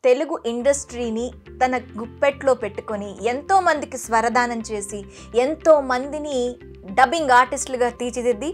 తెలుగు ఇండస్ట్రీని తన గుప్పెట్లో పెట్టుకొని ఎంతో మందికి స్వరదానం చేసి ఎంతో మందిని డబ్బింగ్ ఆర్టిస్టులుగా తీర్చిదిద్ది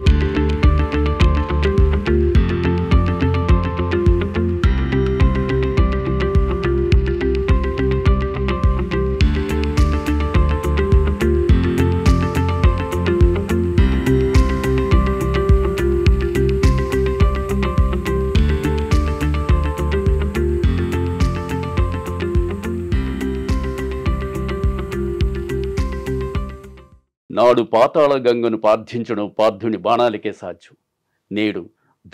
నాడు పాతాళ గంగను ప్రార్థించడం పార్థుని బాణాలకే సాధ్యం. నేడు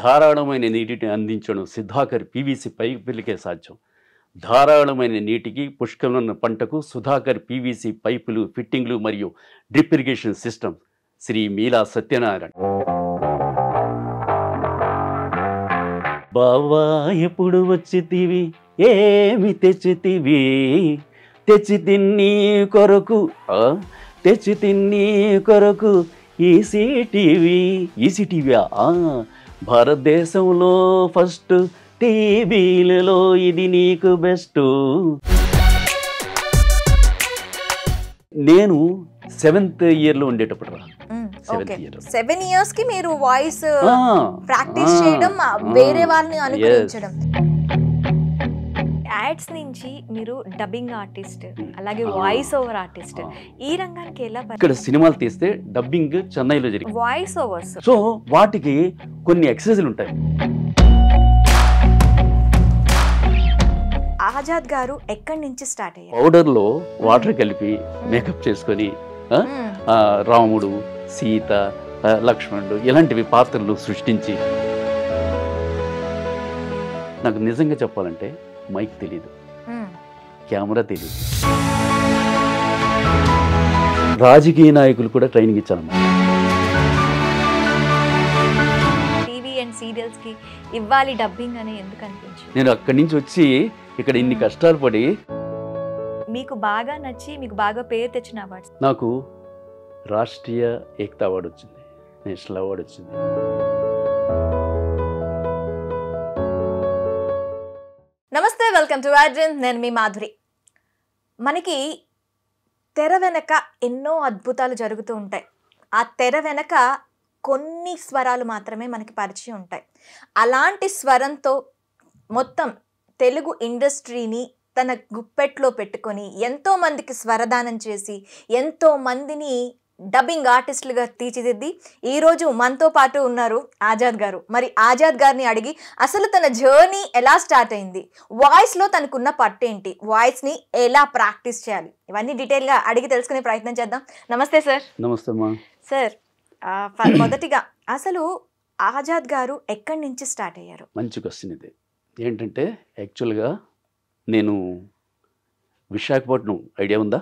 ధారాళమైన నీటిని అందించడం సుధాకర్ పీవీసీ పైపులకే సాధ్యం. ధారాళమైన నీటికి పుష్కలమైన పంటకు సుధాకర్ పీవీసీ పైపులు, ఫిట్టింగ్లు మరియు డ్రిప్ ఇరిగేషన్ సిస్టమ్ శ్రీ మీలా సత్యనారాయణ. బావా ఎప్పుడు వచ్చితివి, ఏమి తెచ్చితివి, తెచ్చి తిన్ని కొరకు తెచ్చి తిన్ని కొరకు ఈసీటీవీయా భారతదేశంలో ఫస్ట్ టీవీలలో ఇది నీకు బెస్ట్. నేను 7th ఇయర్లో ఉండేటప్పుడు రా 7 years కి మీరు వాయిస్ ప్రాక్టీస్ చేయడం, వేరే వాళ్ళని అనుకరించడం. యాడ్స్ నుంచి మీరు డబ్బింగ్ ఆర్టిస్ట్, అలాగే వాయిస్ ఓవర్ ఆర్టిస్ట్, ఈ రంగానికి ఎలా? ఇక్కడ సినిమాలు తీస్తే డబ్బింగ్ చెన్నైలో జరిగింది, వాయిస్ ఓవర్స్. సో వాటికి కొన్ని ఎక్సర్సైజులు ఉంటాయి. ఆజాద్ గారు ఎక్కడి నుంచి స్టార్ట్ అయ్యారు? పౌడర్లో వాటర్ కలిపి మేకప్ చేసుకొని రాముడు, సీత, లక్ష్మణుడు ఇలాంటివి పాత్రలు సృష్టించి. నాకు నిజంగా చెప్పాలంటే మైక్ తెలీదు, కెమెరా తెలీదు. రాజకీయ నాయకులు కూడా ట్రైనింగ్ ఇచ్చాను. టీవీ అండ్ సీరియల్స్ కి ఇవ్వాలి డబ్బింగ్ అని ఎందుకు అనిపించింది? నేను అక్కడి నుంచి వచ్చి ఇక్కడ ఇన్ని కష్టాలు పడి, మీకు బాగా నచ్చి మీకు బాగా పేరు తెచ్చిన అవార్డ్స్? నాకు రాష్ట్రీయ ఏకతా అవార్డు వచ్చింది, నేషనల్ అవార్డు వచ్చింది. నమస్తే, వెల్కమ్ టు అడ్రిన్. నేను మీ మాధురి. మనకి తెర వెనక ఎన్నో అద్భుతాలు జరుగుతూ ఉంటాయి. ఆ తెర వెనక కొన్ని స్వరాలు మాత్రమే మనకి పరిచయం ఉంటాయి. అలాంటి స్వరంతో మొత్తం తెలుగు ఇండస్ట్రీని తన గుప్పెట్లో పెట్టుకొని ఎంతో మందికి స్వరదానం చేసి ఎంతో మందిని డబ్బింగ్ ఆర్టిస్టులుగా తీర్చిదిద్ది ఈరోజు మనతో పాటు ఉన్నారు ఆజాద్ గారు. మరి ఆజాద్ గారిని అడిగి అసలు తన జర్నీ ఎలా స్టార్ట్ అయింది, వాయిస్లో తనకున్న పట్టేంటి, వాయిస్ని ఎలా ప్రాక్టీస్ చేయాలి, ఇవన్నీ డీటెయిల్గా అడిగి తెలుసుకునే ప్రయత్నం చేద్దాం. నమస్తే సార్. నమస్తే అమ్మా. సార్, మొదటిగా అసలు ఆజాద్ గారు ఎక్కడి నుంచి స్టార్ట్ అయ్యారు? మంచి క్వశ్చన్ ఇది. ఏంటంటే యాక్చువల్గా నేను విశాఖపట్నం, ఐడియా ఉందా?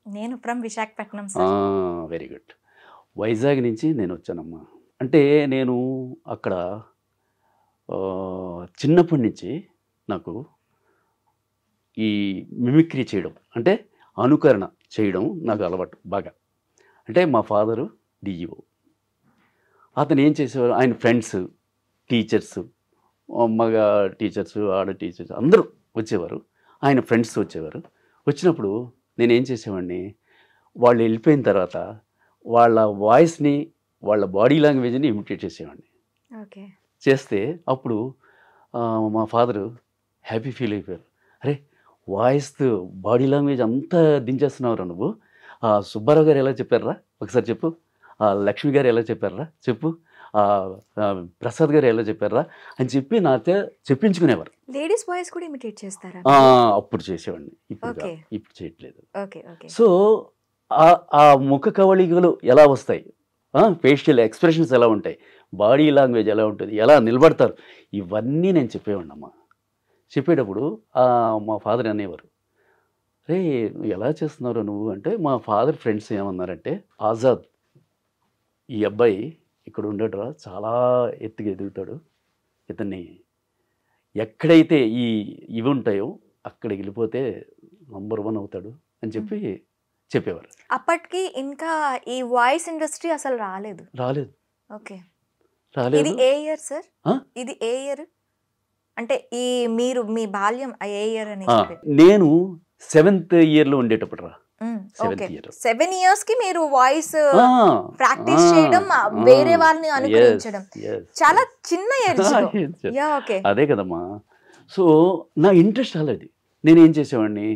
నేను from Visakhapatnam. Very good. Vizag నుంచి నేను వచ్చానమ్మా. అంటే నేను అక్కడ చిన్నప్పటి నుంచి నాకు ఈ మిమిక్రీ చేయడం, అంటే అనుకరణ చేయడం నాకు అలవాటు బాగా. అంటే మా ఫాదరు డిఈఓ, అతను ఏం చేసేవారు, ఆయన ఫ్రెండ్స్, టీచర్స్, మగ టీచర్స్, ఆడ టీచర్స్ అందరూ వచ్చేవారు. ఆయన ఫ్రెండ్స్ వచ్చేవారు. వచ్చినప్పుడు నేనేం చేసేవాడిని, వాళ్ళు వెళ్ళిపోయిన తర్వాత వాళ్ళ వాయిస్ని, వాళ్ళ బాడీ లాంగ్వేజ్ని ఇమిటేట్ చేసేవాడిని. ఓకే. చేస్తే అప్పుడు మా ఫాదరు హ్యాపీ ఫీల్ అయిపోయారు. అరే, వాయిస్ బాడీ లాంగ్వేజ్ అంతా దించేస్తున్నావురా నువ్వు, సుబ్బారావు గారు ఎలా చెప్పారా ఒకసారి చెప్పు, లక్ష్మి గారు ఎలా చెప్పారా చెప్పు, ప్రసాద్ గారు ఎలా చెప్పారా అని చెప్పి నాతో చెప్పించుకునేవారు. లేడీస్ వాయిస్ కూడా ఇమిటేట్ చేస్తారా? అప్పుడు చేసేవాడిని, ఇప్పుడు చేయట్లేదు. సో ఆ ముఖ కవళికలు ఎలా వస్తాయి, ఫేషియల్ ఎక్స్ప్రెషన్స్ ఎలా ఉంటాయి, బాడీ లాంగ్వేజ్ ఎలా ఉంటుంది, ఎలా నిలబడతారు, ఇవన్నీ నేను చెప్పేవాడిని అమ్మా. చెప్పేటప్పుడు మా ఫాదర్ అనేవారు, రే ఎలా చేస్తున్నారు నువ్వు అంటే, మా ఫాదర్ ఫ్రెండ్స్ ఏమన్నారంటే, ఆజాద్ ఈ అబ్బాయి ఇక్కడ ఉండడురా, చాలా ఎత్తుగా ఎదుగుతాడు, ఇతన్ని ఎక్కడైతే ఇవి ఉంటాయో అక్కడికి వెళ్ళిపోతే నంబర్ 1 అవుతాడు అని చెప్పి చెప్పేవారు. అప్పటికి ఇంకా ఈ వాయిస్ ఇండస్ట్రీ అసలు రాలేదు. రాలేదు. ఓకే. రాలేదు. ఇది ఏ ఇయర్ సార్? ఇది ఏ ఇయర్? అంటే మీ బాల్యం ఏ ఇయర్ అని నేను 7th ఇయర్లో ఉండేటప్పుడు రా. 7th ఇయర్ 7 years కి మీరు వాయిస్ ప్రాక్టీస్ చేయడం, వేరే వాళ్ళని అనుకరించడం చాలా చిన్న ఏజ్. ఓకే, అదే కదమ్మా. సో నా ఇంట్రెస్ట్ అలాది. నేనేం చేసేవాడిని,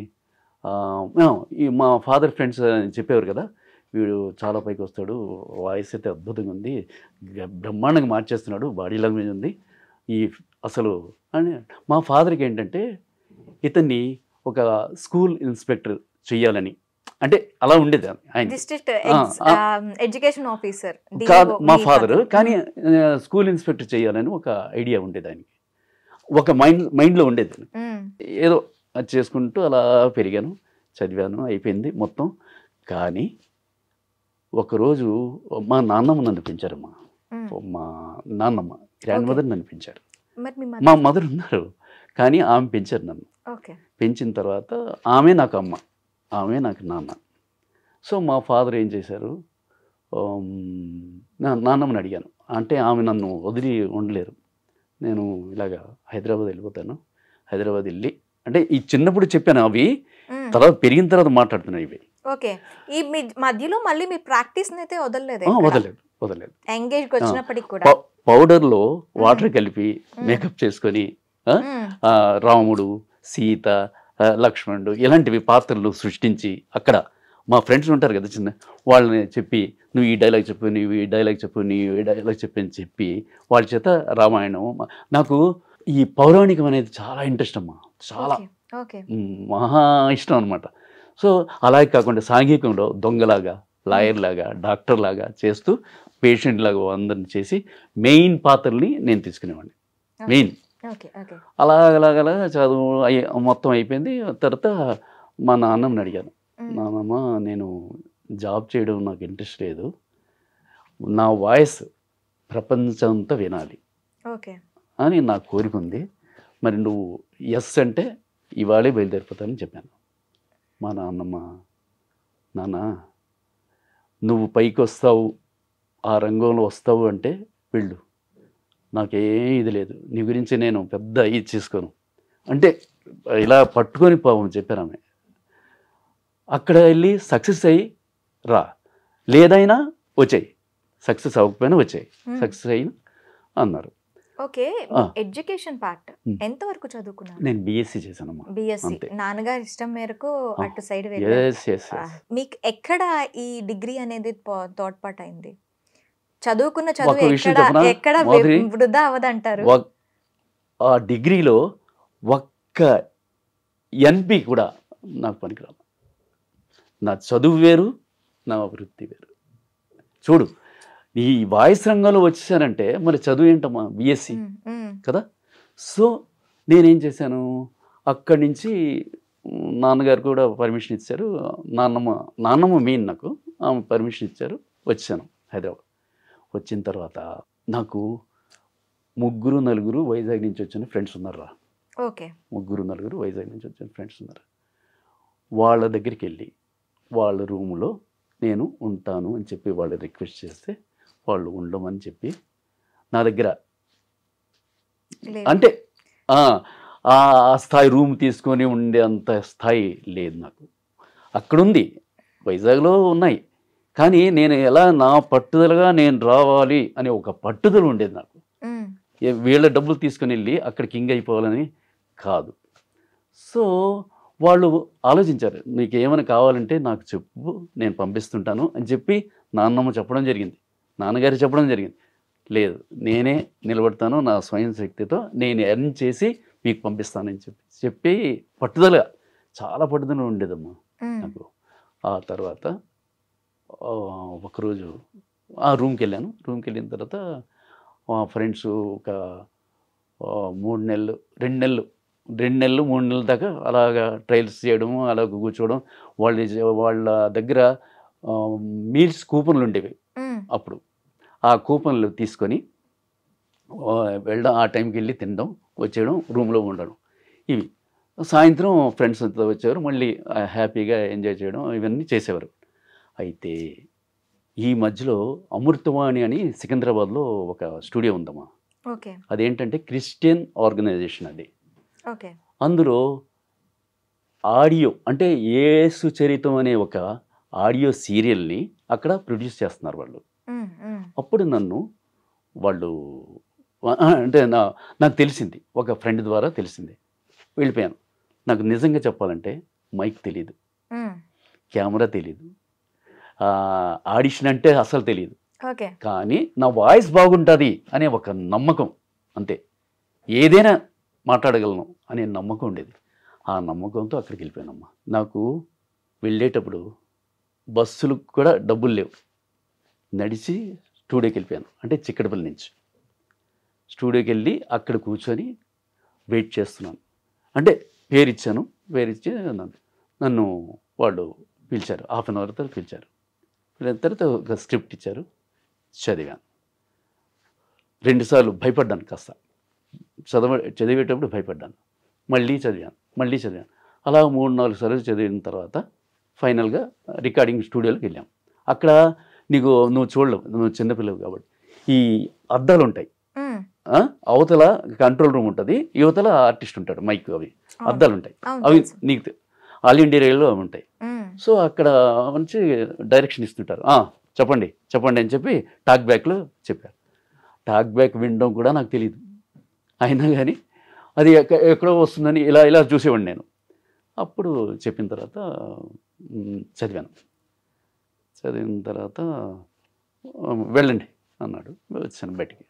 మా ఫాదర్ ఫ్రెండ్స్ చెప్పేవారు కదా, వీడు చాలా పైకి వస్తాడు, వాయిస్ అయితే అద్భుతంగా ఉంది, బ్రహ్మాండంగా మార్చేస్తున్నాడు, బాడీ లాంగ్వేజ్ ఉంది అసలు అని. మా ఫాదర్కి ఏంటంటే ఇతన్ని ఒక స్కూల్ ఇన్స్పెక్టర్ చెయ్యాలని, అంటే అలా ఉండేది ఆయన. డిస్ట్రిక్ట్ ఎడ్యుకేషన్ ఆఫీసర్ కాదు మా ఫాదర్, కానీ స్కూల్ ఇన్స్పెక్టర్ చేయాలని ఒక ఐడియా ఉండేది ఆయనకి, ఒక మైండ్లో ఉండేది. ఏదో అది చేసుకుంటూ అలా పెరిగాను, చదివాను, అయిపోయింది మొత్తం. కానీ ఒకరోజు మా నాన్నమ్మ నన్ను పెంచారమ్మా. మా నాన్నమ్మ గ్రాండ్ మదర్ నన్ను పెంచారు. మా మదర్ ఉన్నారు కానీ ఆమె పెంచారు నన్ను. పెంచిన తర్వాత ఆమె నాకు అమ్మ, ఆమె నాకు నాన్న. సో మా ఫాదర్ ఏం చేశారు, నాన్నమ్మని అడిగాను. అంటే ఆమె నన్ను వదిలి ఉండలేరు. నేను ఇలాగా హైదరాబాద్ వెళ్ళిపోతాను, హైదరాబాద్ వెళ్ళి, అంటే ఈ చిన్నప్పుడు చెప్పాను అవి, తర్వాత పెరిగిన తర్వాత మాట్లాడుతున్నాయి ఇవి. ఓకే, ఈ మధ్యలో మళ్ళీ మీ ప్రాక్టీస్ అయితే వదలలేదు? వదలలేదు. ఎంగేజ్ వచ్చినప్పటికి కూడా పౌడర్లో వాటర్ కలిపి మేకప్ చేసుకొని రాముడు, సీత, లక్ష్మణుడు ఇలాంటివి పాత్రలు సృష్టించి, అక్కడ మా ఫ్రెండ్స్ ఉంటారు కదా చిన్న, వాళ్ళని చెప్పి నువ్వు ఈ డైలాగ్ చెప్పు, నువ్వు ఈ డైలాగ్ చెప్పు, నువ్వు ఈ డైలాగ్ చెప్పు అని చెప్పి వాళ్ళ చేత రామాయణం. నాకు ఈ పౌరాణికం అనేది చాలా ఇంట్రెస్ట్ అమ్మా, చాలా మహా ఇష్టం అనమాట. సో అలాగే కాకుండా సాంఘికంలో దొంగలాగా, లాయర్ లాగా, డాక్టర్ లాగా చేస్తూ, పేషెంట్ లాగా అందరిని చేసి మెయిన్ పాత్రల్ని నేను తీసుకునేవాడిని. మెయిన్ అలాగలాగలా చదువు మొత్తం అయిపోయింది. తర్వాత మా నాన్నమ్మని అడిగాను, నాన్నమ్మ నేను జాబ్ చేయడం నాకు ఇంట్రెస్ట్ లేదు, నా వాయిస్ ప్రపంచంతో వినాలి అని నా కోరిక ఉంది, మరి నువ్వు ఎస్ అంటే ఇవాళే బయలుదేరిపోతానని చెప్పాను. మా నాన్నమ్మ, నాన్న నువ్వు పైకి వస్తావు, ఆ రంగంలో వస్తావు అంటే వెళ్ళు, నాకేం ఇది లేదు, నీ గురించి నేను పెద్ద ఇది చేసుకోను అంటే ఇలా పట్టుకొని పాపం చెప్పారు ఆమె. అక్కడ వెళ్ళి సక్సెస్ అయ్యి రా, లేదైనా వచ్చాయి, సక్సెస్ అవ్వకపోయినా వచ్చాయి, సక్సెస్ అయినా అన్నారు. ఓకే, ఎడ్యుకేషన్ పార్ట్ ఎంత వరకు చదువుకున్నారు? నేను బీఎస్సీ చేశానమ్మా. బీఎస్సీ నాన్నగారి ఇష్టం మేరకు అటు సైడ్ మీకు ఎక్కడ ఈ డిగ్రీ అనేది తోడ్పాటు అయింది? చదువుకున్న చదువు ఎక్కడ వృధా అవదంటారు? ఆ డిగ్రీలో ఒక్క ఎన్పి కూడా నాకు పనికిరాదు. నా చదువు వేరు, నా వృత్తి వేరు. చూడు, ఈ వాయిస్ రంగంలో వచ్చేసానంటే మరి చదువు ఏంటమ్మా, బిఎస్సి కదా. సో నేనేం చేశాను, అక్కడి నుంచి నాన్నగారు కూడా పర్మిషన్ ఇచ్చారు, నాన్నమ్మ మెయిన్ నాకు ఆమె పర్మిషన్ ఇచ్చారు, వచ్చాను హైదరాబాద్. వచ్చిన తర్వాత నాకు 3-4 వైజాగ్ నుంచి వచ్చిన ఫ్రెండ్స్ ఉన్నారా. ఓకే, 3-4 వైజాగ్ నుంచి వచ్చిన ఫ్రెండ్స్ ఉన్నారు. వాళ్ళ దగ్గరికి వెళ్ళి వాళ్ళ రూములో నేను ఉంటాను అని చెప్పి వాళ్ళు రిక్వెస్ట్ చేస్తే వాళ్ళు ఉండమని చెప్పి నా దగ్గర, అంటే ఆ స్థాయి రూమ్ తీసుకొని ఉండే అంత స్థాయి లేదు నాకు. అక్కడుంది, వైజాగ్లో ఉన్నాయి, కానీ నేను ఎలా నా పట్టుదలగా నేను రావాలి అనే ఒక పట్టుదల ఉండేది నాకు. వీళ్ళ డబ్బులు తీసుకుని వెళ్ళి అక్కడ కింగ్ అయిపోవాలని కాదు. సో వాళ్ళు ఆలోచించారు, నీకు ఏమైనా కావాలంటే నాకు చెప్పు, నేను పంపిస్తుంటాను అని చెప్పి నాన్నమ్మ చెప్పడం జరిగింది, నాన్నగారు చెప్పడం జరిగింది. లేదు, నేనే నిలబడతాను, నా స్వయం శక్తితో నేను ఎర్న్ చేసి మీకు పంపిస్తానని చెప్పి పట్టుదలగా, చాలా పట్టుదల ఉండేదమ్మా నాకు. ఆ తర్వాత ఒకరోజు ఆ రూమ్కి వెళ్ళాను. రూమ్కి వెళ్ళిన తర్వాత మా ఫ్రెండ్స్ ఒక 3 నెలలు 2 నెలలు 3 నెలల దాకా అలాగా ట్రయల్స్ చేయడము, అలాగ కూర్చోవడం. వాళ్ళ దగ్గర మీల్స్ కూపన్లు ఉండేవి అప్పుడు. ఆ కూపన్లు తీసుకొని వెళ్ళడం, ఆ టైంకి వెళ్ళి తినడం, వచ్చేయడం, రూమ్లో ఉండడం. ఇవి సాయంత్రం ఫ్రెండ్స్ అంతా వచ్చేవారు, మళ్ళీ హ్యాపీగా ఎంజాయ్ చేయడం, ఇవన్నీ చేసేవారు. అయితే ఈ మధ్యలో అమృతవాణి అని సికింద్రాబాద్లో ఒక స్టూడియో ఉందమ్మా. ఓకే. అదేంటంటే క్రిస్టియన్ ఆర్గనైజేషన్ అది. ఓకే. అందులో ఆడియో అంటే యేసు చరితం అనే ఒక ఆడియో సీరియల్ని అక్కడ ప్రొడ్యూస్ చేస్తున్నారు వాళ్ళు. అప్పుడు నన్ను వాళ్ళు అంటే నాకు తెలిసింది, ఒక ఫ్రెండ్ ద్వారా తెలిసింది. వెళ్ళిపోయాను. నాకు నిజంగా చెప్పాలంటే మైక్ తెలీదు, కెమెరా తెలీదు, ఆడిషన్ అంటే అసలు తెలియదు. ఓకే. కానీ నా వాయిస్ బాగుంటుంది అనే ఒక నమ్మకం, అంతే. ఏదైనా మాట్లాడగలను అనే నమ్మకం ఉండేది. ఆ నమ్మకంతో అక్కడికి వెళ్ళిపోయానమ్మా. నాకు వెళ్ళేటప్పుడు బస్సులకు కూడా డబ్బులు లేవు. నడిచి స్టూడియోకి వెళ్ళిపోయాను. అంటే చిక్కడపల్లి నుంచి స్టూడియోకి వెళ్ళి అక్కడ కూర్చొని వెయిట్ చేస్తున్నాను. అంటే పేరు ఇచ్చాను, పేరు ఇచ్చి నన్ను వాళ్ళు పిలిచారు. 1/2 అవర్ తర్వాత పిలిచారు. పిలిచిన తర్వాత ఒక స్క్రిప్ట్ ఇచ్చారు, చదివాను. 2 సార్లు భయపడ్డాను, కాస్త చదివేటప్పుడు భయపడ్డాను. మళ్ళీ చదివాను. అలా 3-4 సార్లు చదివిన తర్వాత ఫైనల్గా రికార్డింగ్ స్టూడియోకి వెళ్ళాం. అక్కడ నువ్వు చూడలేవు, నువ్వు చిన్నపిల్లవు కాబట్టి. ఈ అద్దాలు ఉంటాయి, అవతల కంట్రోల్ రూమ్ ఉంటుంది, యువతల ఆర్టిస్ట్ ఉంటాడు, మైక్, అవి అద్దాలు ఉంటాయి. అవి నీకు ఆల్ ఇండియా రేడియోలో అవి ఉంటాయి. సో అక్కడ మంచి డైరెక్షన్ ఇస్తుంటారు. చెప్పండి అని చెప్పి టాక్ బ్యాక్లో చెప్పారు. టాక్ బ్యాక్ వినడం కూడా నాకు తెలియదు. అయినా కానీ అది ఎక్కడో వస్తుందని ఇలా చూసేవాడిని నేను. అప్పుడు చెప్పిన తర్వాత చదివిన తర్వాత వెళ్ళండి అన్నాడు. వచ్చాను బయటికి.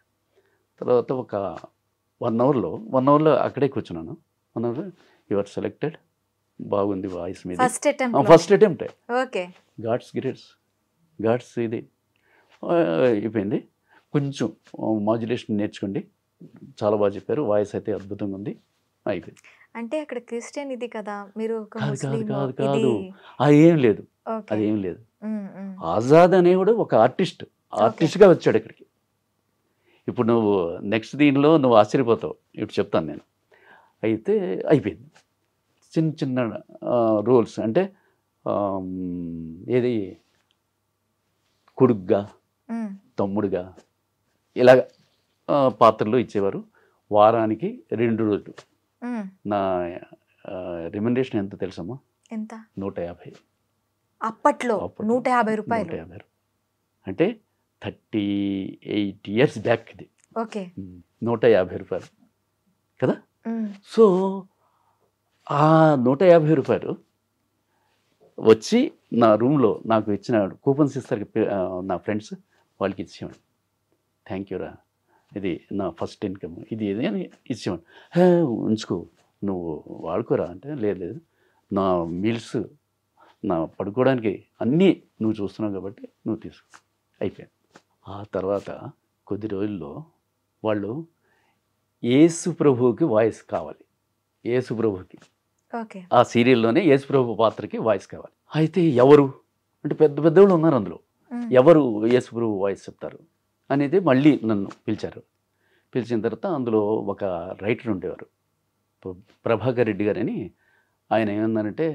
తర్వాత ఒక 1 అవర్లో అక్కడే కూర్చున్నాను. 1 అవర్ యువర్ సెలెక్టెడ్, బాగుంది వాయిస్ మీద, ఫస్ట్ అటెంప్ట్. ఓకే. గాడ్స్ ఇది అయిపోయింది. కొంచెం మాడ్యులేషన్ నేర్చుకోండి, చాలా బాగా చెప్పారు, వాయిస్ అయితే అద్భుతంగా ఉంది, అయిపోయింది. అంటే అక్కడ క్రిస్టియన్ ఇది కదా, మీరు కాదు, అదేం లేదు. ఆజాద్ అనేవాడు ఒక ఆర్టిస్ట్గా వచ్చాడు ఇక్కడికి. ఇప్పుడు నువ్వు నెక్స్ట్ దీనిలో నువ్వు ఆశ్చర్యపోతావు, ఇప్పుడు చెప్తాను నేను. అయితే అయిపోయింది. చిన్న రోల్స్ అంటే ఏది కొడుగ్గా, తమ్ముడుగా, ఇలాగ పాత్రలు ఇచ్చేవారు. వారానికి 2 రోజులు. నా రెమ్యునరేషన్ ఎంత తెలుసమ్మా? ఎంత? 150. అప్పట్లో 150 రూపాయలు. అంటే 38 years బ్యాక్ ఇది. ఓకే. 150 రూపాయలు కదా. సో ఆ 150 రూపాయలు వచ్చి నా రూమ్లో నాకు ఇచ్చిన కూపన్స్ ఇస్తారు నా ఫ్రెండ్స్, వాళ్ళకి ఇచ్చేవాడు. థ్యాంక్ యూ రా, ఇది నా ఫస్ట్ ఇన్కమ్, ఇది ఏది అని ఇచ్చేవాడు. ఉంచుకో, నువ్వు వాడుకోరా అంటే, లేదు నా మీల్స్, నా పడుకోవడానికి అన్నీ నువ్వు చూస్తున్నావు కాబట్టి నువ్వు తీసుకో, అయిపోయాను. ఆ తర్వాత కొద్ది రోజుల్లో వాళ్ళు యేసు ప్రభువుకి వాయిస్ కావాలి, యేసు ప్రభువుకి, ఆ సీరియల్లోనే యేసు ప్రభు పాత్రకి వాయిస్ కావాలి. అయితే ఎవరు అంటే పెద్దవాళ్ళు ఉన్నారు అందులో, ఎవరు యేసు ప్రభు వాయిస్ చెప్తారు అనేది మళ్ళీ నన్ను పిలిచారు. పిలిచిన తర్వాత అందులో ఒక రైటర్ ఉండేవారు, ప్రభాకర్ రెడ్డి గారని. ఆయన ఏమన్నారంటే,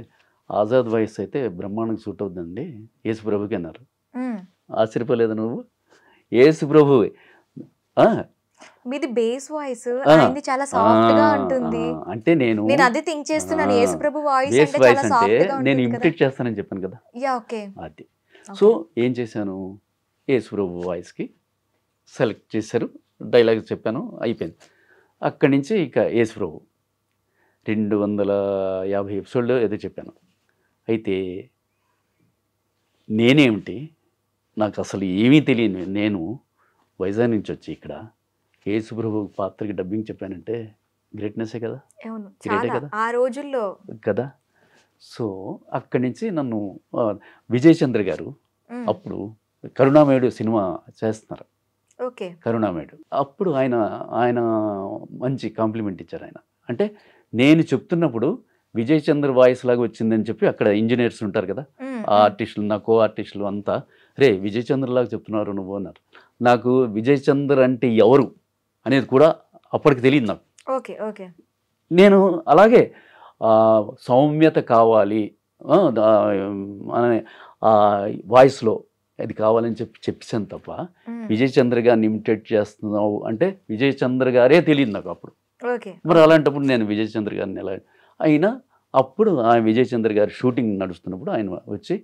ఆజాద్ వాయిస్ అయితే బ్రహ్మాండంగా సూట్ అవుతుందండి యేసు ప్రభుకి అన్నారు. ఆశ్చర్యపోలేదు నువ్వు? యేసు ప్రభు మీది బేస్ వాయిస్, ఆయనది చాలా సాఫ్ట్ గా ఉంటుంది. అంటే నేను అదే థింక్ చేస్తున్నాను, యేసు ప్రభు వాయిస్ అంటే చాలా సాఫ్ట్ గా ఉంటుంది. నేను ఇమిటేట్ చేస్తానని చెప్పాను కదా. ఓకే. అది. సో ఏం చేశాను, యేసు ప్రభు వాయిస్కి సెలెక్ట్ చేశారు, డైలాగ్ చెప్పాను, అయిపోయింది. అక్కడి నుంచి ఇక యేసు ప్రభు 250 ఎపిసోడ్లో ఏదో చెప్పాను. అయితే నేనేమిటి, నాకు అసలు ఏమీ తెలియదు. నేను వైజాగ్ నుంచి వచ్చి ఇక్కడ యేసు ప్రభు పాత్రకి డబ్బింగ్ చెప్పానంటే గ్రేట్నెస్సే కదా, గ్రేటే కదా ఆ రోజుల్లో కదా. సో అక్కడి నుంచి నన్ను విజయ్ చంద్ర గారు అప్పుడు కరుణామయుడు సినిమా చేస్తున్నారు, కరుణామయుడు. అప్పుడు ఆయన మంచి కాంప్లిమెంట్ ఇచ్చారు. ఆయన అంటే నేను చెప్తున్నప్పుడు విజయ్ చంద్ర వాయిస్ లాగా వచ్చిందని చెప్పి అక్కడ ఇంజనీర్స్ ఉంటారు కదా, ఆ ఆర్టిస్టులు, నా కో ఆర్టిస్టులు అంతా, రే విజయ్ చంద్ర లాగా చెప్తున్నారు నువ్వు అన్నారు. నాకు విజయ్ చంద్ర అంటే ఎవరు అనేది కూడా అప్పటికి తెలియదు నాకు. నేను అలాగే సౌమ్యత కావాలి అనే వాయిస్లో అది కావాలని చెప్పాను తప్ప విజయ్ చంద్ర గారిని ఇమిటేట్ చేస్తున్నావు అంటే విజయ్ చంద్ర గారే తెలియదు నాకు అప్పుడు. మరి అలాంటప్పుడు నేను విజయ్ చంద్ర గారిని ఎలా అయినా అప్పుడు ఆయన విజయ్ చంద్ర గారి షూటింగ్ నడుస్తున్నప్పుడు ఆయన వచ్చి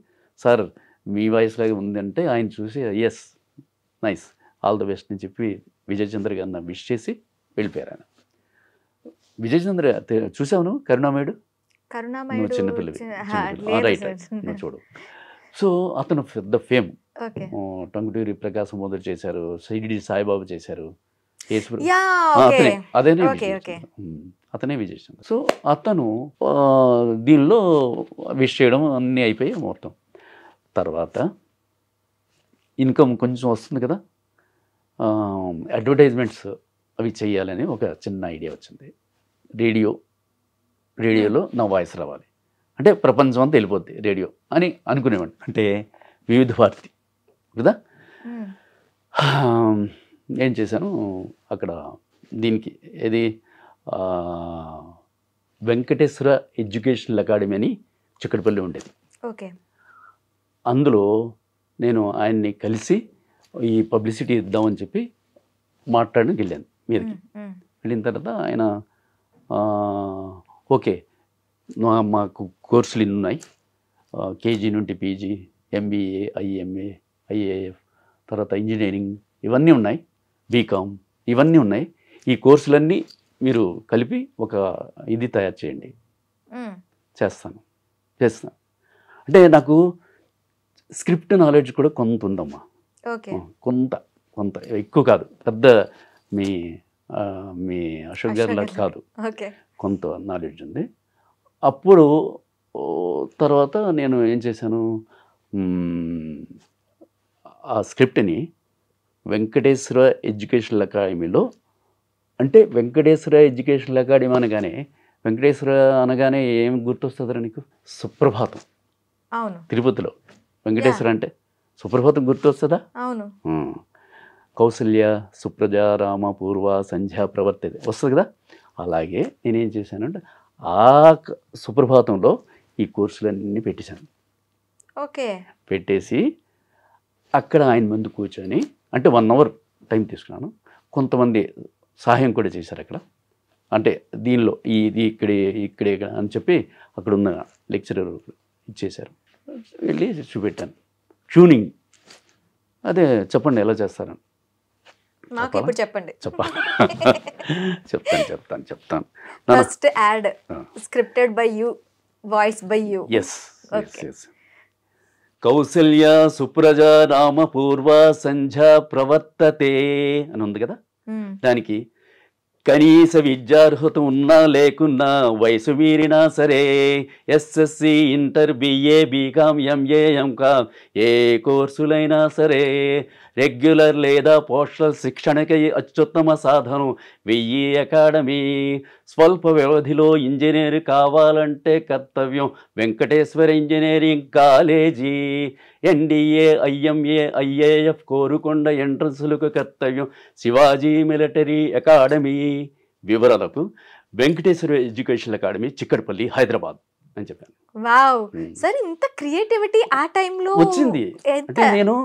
సార్ మీ వాయిస్ లాగా ఉందంటే ఆయన చూసి yes nice all the best అని చెప్పి విజయ్ చంద్ర గారిని విష్ చేసి వెళ్ళిపోయారు ఆయన. విజయ్ చంద్ర చూసావు కరుణామయుడు? నువ్వు చిన్నపిల్లవి రైట్ నువ్వు చూడు. సో అతను పెద్ద ఫేమ్. టంగుటూరి ప్రకాశం మొదలు చేశారు, సిడి సాయిబాబు చేశారు, అతనే విజయ్ చంద్ర. సో అతను దీనిలో విష్ చేయడం అన్నీ అయిపోయి మొత్తం తర్వాత ఇన్కమ్ కొంచెం వస్తుంది కదా, అడ్వర్టైజ్మెంట్స్ అవి చేయాలని ఒక చిన్న ఐడియా వచ్చింది. రేడియోలో నా వాయిస్ రావాలి అంటే ప్రపంచం అంతా వెళ్ళిపోద్ది రేడియో అని అనుకునేవాడిని. అంటే వివిధ భారతి కదా. ఏం చేశాను అక్కడ దీనికి ఏది వెంకటేశ్వర ఎడ్యుకేషనల్ అకాడమీ అని చిక్కడపల్లి ఉండేది. అందులో నేను ఆయన్ని కలిసి ఈ పబ్లిసిటీ ఇద్దామని చెప్పి మాట్లాడడానికి వెళ్ళాను మీదకి. వెళ్ళిన తర్వాత ఆయన ఓకే మాకు కోర్సులు ఇన్ని ఉన్నాయి, కేజీ నుండి పీజీ, ఎంబీఏ, ఐఎంఏ, ఐఏఎఫ్, తర్వాత ఇంజనీరింగ్ ఇవన్నీ ఉన్నాయి, బీకామ్ ఇవన్నీ ఉన్నాయి, ఈ కోర్సులన్నీ మీరు కలిపి ఒక ఇది తయారు చేయండి. చేస్తాను అంటే నాకు స్క్రిప్ట్ నాలెడ్జ్ కూడా కొంత ఉందమ్మా, కొంత ఎక్కువ కాదు, పెద్ద మీ అశోక్ గారిలా కాదు, కొంత నాలెడ్జ్ ఉంది. అప్పుడు తర్వాత నేను ఏం చేశాను, ఆ స్క్రిప్ట్ని వెంకటేశ్వర ఎడ్యుకేషనల్ అకాడమీలో, అంటే వెంకటేశ్వర ఎడ్యుకేషనల్ అకాడమీ అనగానే వెంకటేశ్వర అనగానే ఏం గుర్తొస్తుందిరా నీకు? సుప్రభాతం. తిరుపతిలో వెంకటేశ్వర అంటే సుప్రభాతం గుర్తొస్తుందా? కౌసల్య సుప్రజ రామ పూర్వ సంధ్యా ప్రవర్తతే వస్తుంది కదా. అలాగే నేనేం చేశానంటే ఆ సుప్రభాతంలో ఈ కోర్సులన్నీ పెట్టేశాను. పెట్టేసి అక్కడ ఆయన ముందు కూర్చొని అంటే 1 hour టైం తీసుకున్నాను. కొంతమంది సహాయం కూడా చేశారు అక్కడ, అంటే దీనిలో ఇది ఇక్కడే అని చెప్పి అక్కడ ఉన్న లెక్చరర్ ఇచ్చేశారు. వెళ్ళి చూపెట్టాను ట్యూనింగ్. అదే చెప్పండి ఎలా చేస్తారని. చెప్తాను. First ad scripted by you, voice by you. yes. Kausalya సుప్రజ రామ పూర్వ సంధ్యా ప్రవర్తతే అని ఉంది కదా. దానికి కనీస విద్యార్హత ఉన్నా లేకున్నా, వయసు మీరినా సరే, SSC, inter, BA, BCom, MA, MCom ఏ కోర్సులైనా సరే, రెగ్యులర్ లేదా పోస్టల్ శిక్షణకి అత్యుత్తమ సాధనం 1000 అకాడమీ. స్వల్ప వ్యవధిలో ఇంజనీర్ కావాలంటే కర్తవ్యం Venkateswara engineering college. NDA, IMA, IAF Korukonda ఎంట్రన్స్లకు కర్తవ్యం శివాజీ మిలిటరీ అకాడమీ. వివరాలకు వెంకటేశ్వర ఎడ్యుకేషనల్ అకాడమీ, చిక్కడపల్లి, హైదరాబాద్ అని చెప్పాను. వావ్ సర్, ఇంత క్రియేటివిటీ ఆ టైంలో వచ్చింది. అంటే నేను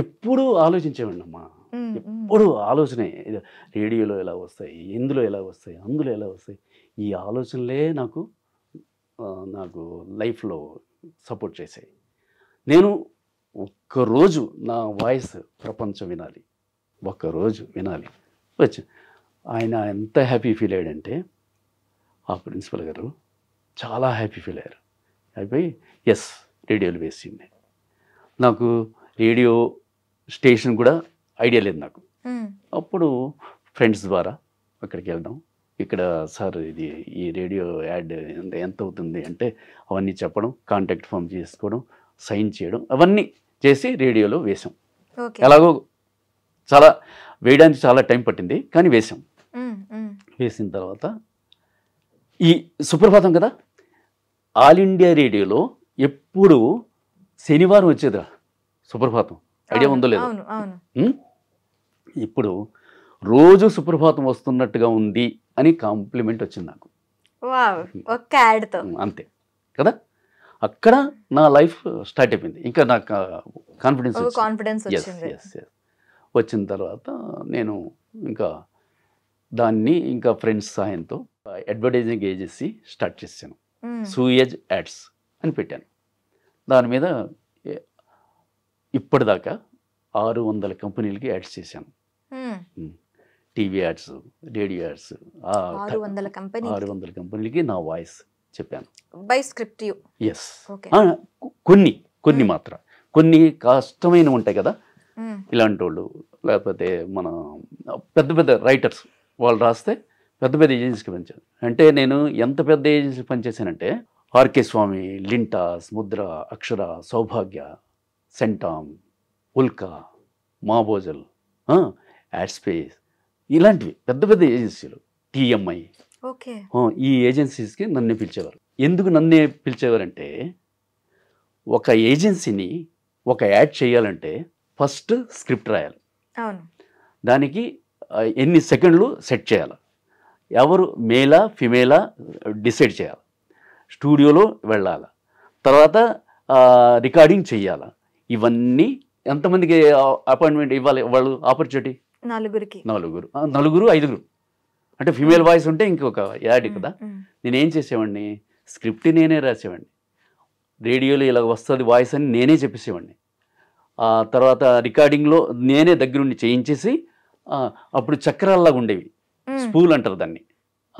ఎప్పుడు ఆలోచించేవాడిని అమ్మా, ఎప్పుడు ఆలోచనే, రేడియోలో ఎలా వస్తాయి, ఇందులో ఎలా వస్తాయి, అందులో ఎలా వస్తాయి, ఈ ఆలోచనలే నాకు లైఫ్లో సపోర్ట్ చేశాయి. నేను ఒక్కరోజు నా వాయిస్ ప్రపంచం వినాలి, ఒక్కరోజు వినాలి వచ్చి. ఆయన ఎంత హ్యాపీ ఫీల్ అయ్యాడంటే ఆ ప్రిన్సిపల్ గారు చాలా హ్యాపీ ఫీల్ అయ్యారు. అయిపోయి ఎస్ రేడియోలు వేసింది. నాకు రేడియో స్టేషన్ కూడా ఐడియా లేదు నాకు. అప్పుడు ఫ్రెండ్స్ ద్వారా అక్కడికి వెళ్ళడం, ఇక్కడ సార్ ఇది ఈ రేడియో యాడ్ ఎంత అవుతుంది అంటే అవన్నీ చెప్పడం, కాంటాక్ట్ ఫామ్ చేసుకోవడం, సైన్ చేయడం, అవన్నీ చేసి రేడియోలో వేసాం. ఎలాగో చాలా వేయడానికి చాలా టైం పట్టింది కానీ వేసాం. వేసిన తర్వాత ఈ సుప్రభాతం కదా, ఆల్ ఇండియా రేడియోలో ఎప్పుడు శనివారం వచ్చేదిరా సుప్రభాతం, ఐడియా ఉందో లేదు. ఇప్పుడు రోజు సుప్రభాతం వస్తున్నట్టుగా ఉంది అని కాంప్లిమెంట్ వచ్చింది నాకు, అంతే కదా. అక్కడ నా లైఫ్ స్టార్ట్ అయిపోయింది. ఇంకా నాకు కాన్ఫిడెన్స్ వచ్చిన తర్వాత నేను ఇంకా దాన్ని ఇంకా ఫ్రెండ్స్ సహాయంతో అడ్వర్టైజింగ్ ఏజెన్సీ స్టార్ట్ చేశాను. సూయజ్ యాడ్స్ అని పెట్టాను. దాని మీద ఇప్పటిదాకా 600 కంపెనీలకి యాడ్స్ చేశాను. టీవీ యాడ్స్, రేడియో యాడ్స్, 600 కంపెనీలకి నా వాయిస్ చెప్పాను. By script you. ఎస్. కొన్ని మాత్రం, కొన్ని కష్టమైన ఉంటాయి కదా ఇలాంటి వాళ్ళు, లేకపోతే మన పెద్ద పెద్ద రైటర్స్ వాళ్ళు రాస్తే పెద్ద పెద్ద ఏజెన్సీకి పనిచేశాను. అంటే నేను ఎంత పెద్ద ఏజెన్సీకి పనిచేశానంటే ఆర్కే స్వామి, లింటాస్, ముద్ర, అక్షర, సౌభాగ్య, సెంటామ్, ఉల్కా, మాబోజల్, యాడ్ స్పేస్, ఇలాంటివి పెద్ద పెద్ద ఏజెన్సీలు, టీఎంఐ, ఈ ఏజెన్సీస్కి నన్ను పిలిచేవారు. ఎందుకు నన్నే పిలిచేవారంటే ఒక ఏజెన్సీని ఒక యాడ్ చేయాలంటే ఫస్ట్ స్క్రిప్ట్ రాయాలి, దానికి ఎన్ని సెకండ్లు సెట్ చేయాలి, ఎవరు మేలా ఫిమేలా డిసైడ్ చేయాలి, స్టూడియోలో వెళ్ళాలి, తర్వాత రికార్డింగ్ చెయ్యాలి. ఇవన్నీ ఎంతమందికి అపాయింట్మెంట్ ఇవ్వాలి, వాళ్ళు ఆపర్చునిటీ నలుగురు 5 అంటే ఫిమేల్ వాయిస్ ఉంటే ఇంకొక యాడ్ కదా. నేనేం చేసేవాడిని, స్క్రిప్ట్ నేనే రాసేవాడిని, రేడియోలో ఇలా వస్తుంది వాయిస్ అని నేనే చెప్పేసేవాడిని. తర్వాత రికార్డింగ్లో నేనే దగ్గరుండి చేయించేసి, అప్పుడు చక్రాల్లాగా ఉండేవి, స్పూల్ అంటారు దాన్ని,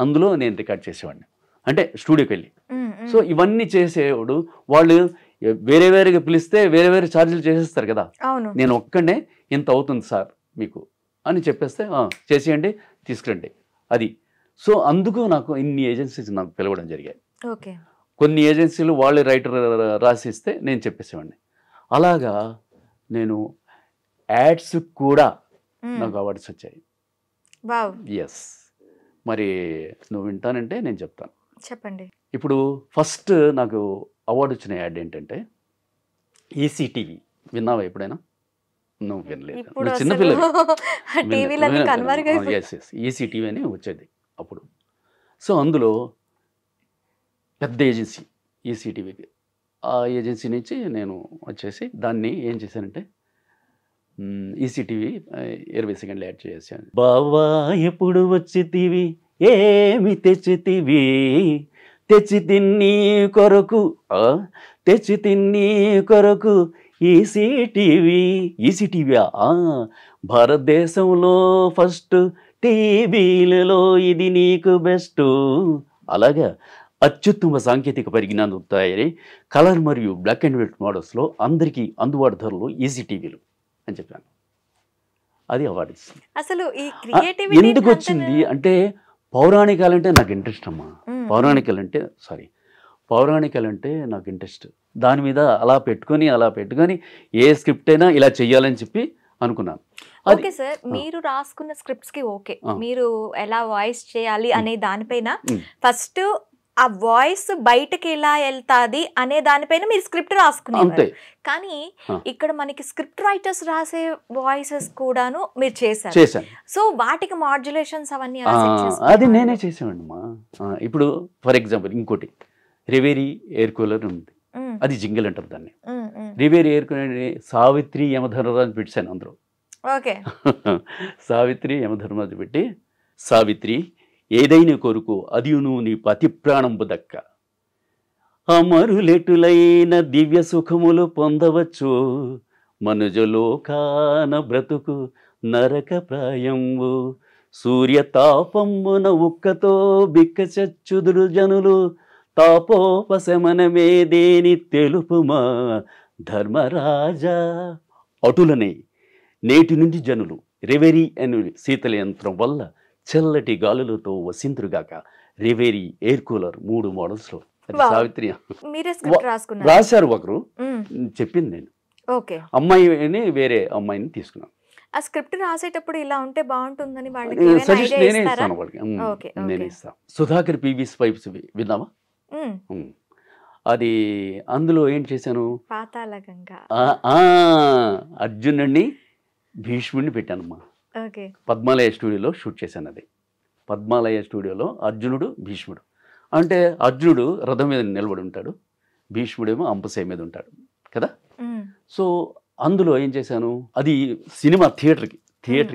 అందులో నేను రికార్డ్ చేసేవాడిని, అంటే స్టూడియోకి వెళ్ళి. సో ఇవన్నీ చేసేవాడు, వాళ్ళు వేరే వేరేగా పిలిస్తే వేరే వేరే ఛార్జీలు చేసేస్తారు కదా. నేను ఒక్కడే ఇంత అవుతుంది సార్ మీకు అని చెప్పేస్తే చేసేయండి, తీసుకురండి, అది. సో అందుకు నాకు ఇన్ని ఏజెన్సీస్ నాకు పిలవడం జరిగాయి. కొన్ని ఏజెన్సీలు వాళ్ళే రైటర్ రాసిస్తే నేను చెప్పేసేవాడిని. అలాగా నేను యాడ్స్ కూడా నాకు అవార్డ్స్ వచ్చాయి. ఎస్. మరి నువ్వు వింటానంటే నేను చెప్తాను. చెప్పండి. ఇప్పుడు ఫస్ట్ నాకు అవార్డు వచ్చిన యాడ్ ఏంటంటే ఈసీటీవీ. విన్నావా ఎప్పుడైనా? నువ్వు వినలేదు, నువ్వు చిన్నపిల్లలు. ఈసీటీవీ అని వచ్చేది అప్పుడు. సో అందులో పెద్ద ఏజెన్సీ ఈసీటీవీకి, ఆ ఏజెన్సీ నుంచి నేను వచ్చేసి దాన్ని ఏం చేశానంటే ఈసీటీవీ 20 సెకండ్లు యాడ్ చేసాను. బావా ఎప్పుడు వచ్చితివి, ఏమి తెచ్చితివి, తెచ్చి తిన్ని కొరకు, తెచ్చి తిన్ని కొరకు ఈసీటీవీ. ఈసీటీవీ భారతదేశంలో ఫస్ట్ టీవీలలో ఇది నీకు బెస్ట్. అలాగా అత్యుత్తమ సాంకేతిక పరిజ్ఞానం తయారై కలర్ మరియు బ్లాక్ అండ్ వైట్ మోడల్స్లో అందరికీ అందుబాటు ధరలు ఈసీటీవీలు అని చెప్పాను. అది అవార్డు ఇస్తుంది. అసలు ఈ క్రియేటివిటీ ఎందుకు వచ్చింది అంటే పౌరాణికాలంటే నాకు ఇంట్రెస్ట్ అమ్మా. పౌరాణికాలంటే నాకు ఇంట్రెస్ట్. దాని మీద అలా పెట్టుకొని ఏ స్క్రిప్ట్ అయినా ఇలా చెయ్యాలని చెప్పి అనుకున్నాను. ఓకే సార్, మీరు రాసుకున్న స్క్రిప్ట్స్ కి ఓకే, మీరు ఎలా వాయిస్ చేయాలి అనే దానిపైన ఫస్ట్ ఆ వాయిస్ బయటకి ఎలా వెళ్తాది అనే దానిపైన మీరు స్క్రిప్ట్ రాసుకున్నారు. కానీ ఇక్కడ మనకి స్క్రిప్ట్ రైటర్స్ రాసే వాయిసెస్ కూడాను మీరు చేశారు. సో వాటికి మాడ్యులేషన్స్ అవన్నీ అది నేనే చేసామండి మా. ఇప్పుడు ఫర్ ఎగ్జాంపుల్ ఇంకోటి రివేరీ ఎయిర్ కూలర్ ఉంది, అది జింగిల్ అంటారు దాన్ని. రివేరీ ఎయిర్ కూలర్ సావిత్రి యమధర్మరాజు పెట్టాను అందరూ. సావిత్రి యమధర్మరాజు పెట్టి, సావిత్రి ఏదైనా కొరకు అదియును నీ పతి ప్రాణంబు దక్క, అమరులెటులైన దివ్య సుఖములు పొందవచ్చు, మనుజలోకాన బ్రతుకు నరక ప్రాయంబు, సూర్యతాపంబున ఉక్కతో బిక్క చచ్చుదురు జనులు, తాపోపశమనమే దేని తెలుపుమా ధర్మరాజా. అటులనే నేటి నుండి జనులు రివేరీ అను శీతల యంత్రం వల్ల చల్లటి గాలులతో వసింతురుగాక. Rewari air cooler 3 మోడల్స్లో. సావిత్రి రాశారు ఒకరు, చెప్పింది నేను. అమ్మాయిని వేరే అమ్మాయిని తీసుకున్నాను. ఆ స్క్రిప్ట్ రాసేటప్పుడు ఇలా ఉంటే బాగుంటుందని వాళ్ళకి సజెషన్ నేనే ఇస్తాను వాళ్ళకి, నేనే ఇస్తాను. సుధాకర్ పీవీస్ పైప్స్ విన్నావా? అది అందులో ఏం చేశాను, పాతాళగంగా అర్జునుడిని భీష్ముడిని పెట్టానమ్మా. పద్మాలయ స్టూడియోలో షూట్ చేశాను. అది పద్మాలయ స్టూడియోలో అర్జునుడు భీష్ముడు. అంటే అర్జునుడు రథం మీద నిలబడి ఉంటాడు, భీష్ముడేమో అంపశయ్య మీద ఉంటాడు కదా. సో అందులో ఏం చేశాను, అది సినిమా థియేటర్కి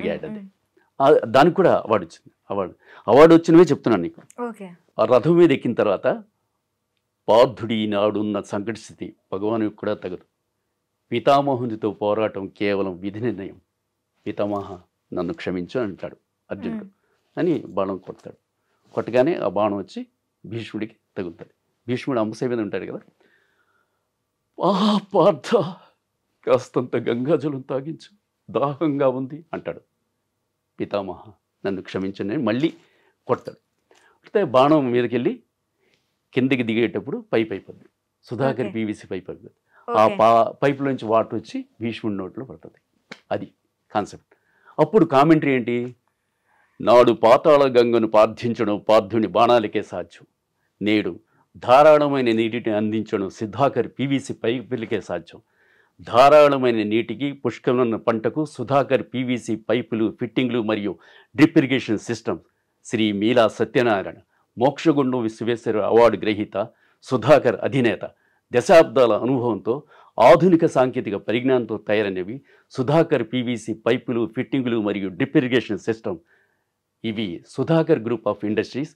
యాడ్. అది దానికి కూడా అవార్డు వచ్చింది. అవార్డు వచ్చినవే చెప్తున్నాను నీకు. ఆ రథం మీద ఎక్కిన తర్వాత పార్థుడి నాడున్న సంకట స్థితి భగవానుడికి కూడా తగదు. పితామహునితో పోరాటం కేవలం విధి నిర్ణయం. పితామహ నన్ను క్షమించు అంటాడు అర్జునుడు అని బాణం కొడతాడు. కొట్టగానే ఆ బాణం వచ్చి భీష్ముడికి తగులుతుంది. భీష్ముడు అంబశయ్య మీద ఉంటాడు కదా. పార్థ కాస్తంత గంగాజలం తాగించు, దాహంగా ఉంది అంటాడు. పితామహ నన్ను క్షమించని మళ్ళీ కొడతాడు. కొడితే బాణం మీదకి వెళ్ళి కిందకి దిగేటప్పుడు పైప్ అయిపోద్ది. సుధాకర్ పీవీసీ పైప్ అయిపోద్ది. ఆ పైపులోంచి వాటర్ వచ్చి భీష్ముడి నోట్లో పడుతుంది. అది కాన్సెప్ట్. అప్పుడు కామెంటరీ ఏంటి, నాడు పాతాళ గంగను ప్రార్థించడం పార్థుని బాణాలకే సాధ్యం, నేడు ధారాళమైన నీటిని అందించడం సుధాకర్ పీవీసీ పైపులకే సాధ్యం. ధారాళమైన నీటికి పుష్కలమైన పంటకు సుధాకర్ పీవీసీ పైపులు, ఫిట్టింగ్లు మరియు డ్రిప్ ఇరిగేషన్ సిస్టమ్. శ్రీ మీలా సత్యనారాయణ మోక్షగుండం విశ్వేశ్వర అవార్డు గ్రహీత సుధాకర్ అధినేత. దశాబ్దాల అనుభవంతో ఆధునిక సాంకేతిక పరిజ్ఞానంతో తయారైనవి సుధాకర్ పీవీసీ పైపులు, ఫిట్టింగులు మరియు డ్రిప్ ఇరిగేషన్ సిస్టమ్. ఇవి Sudhakar group of industries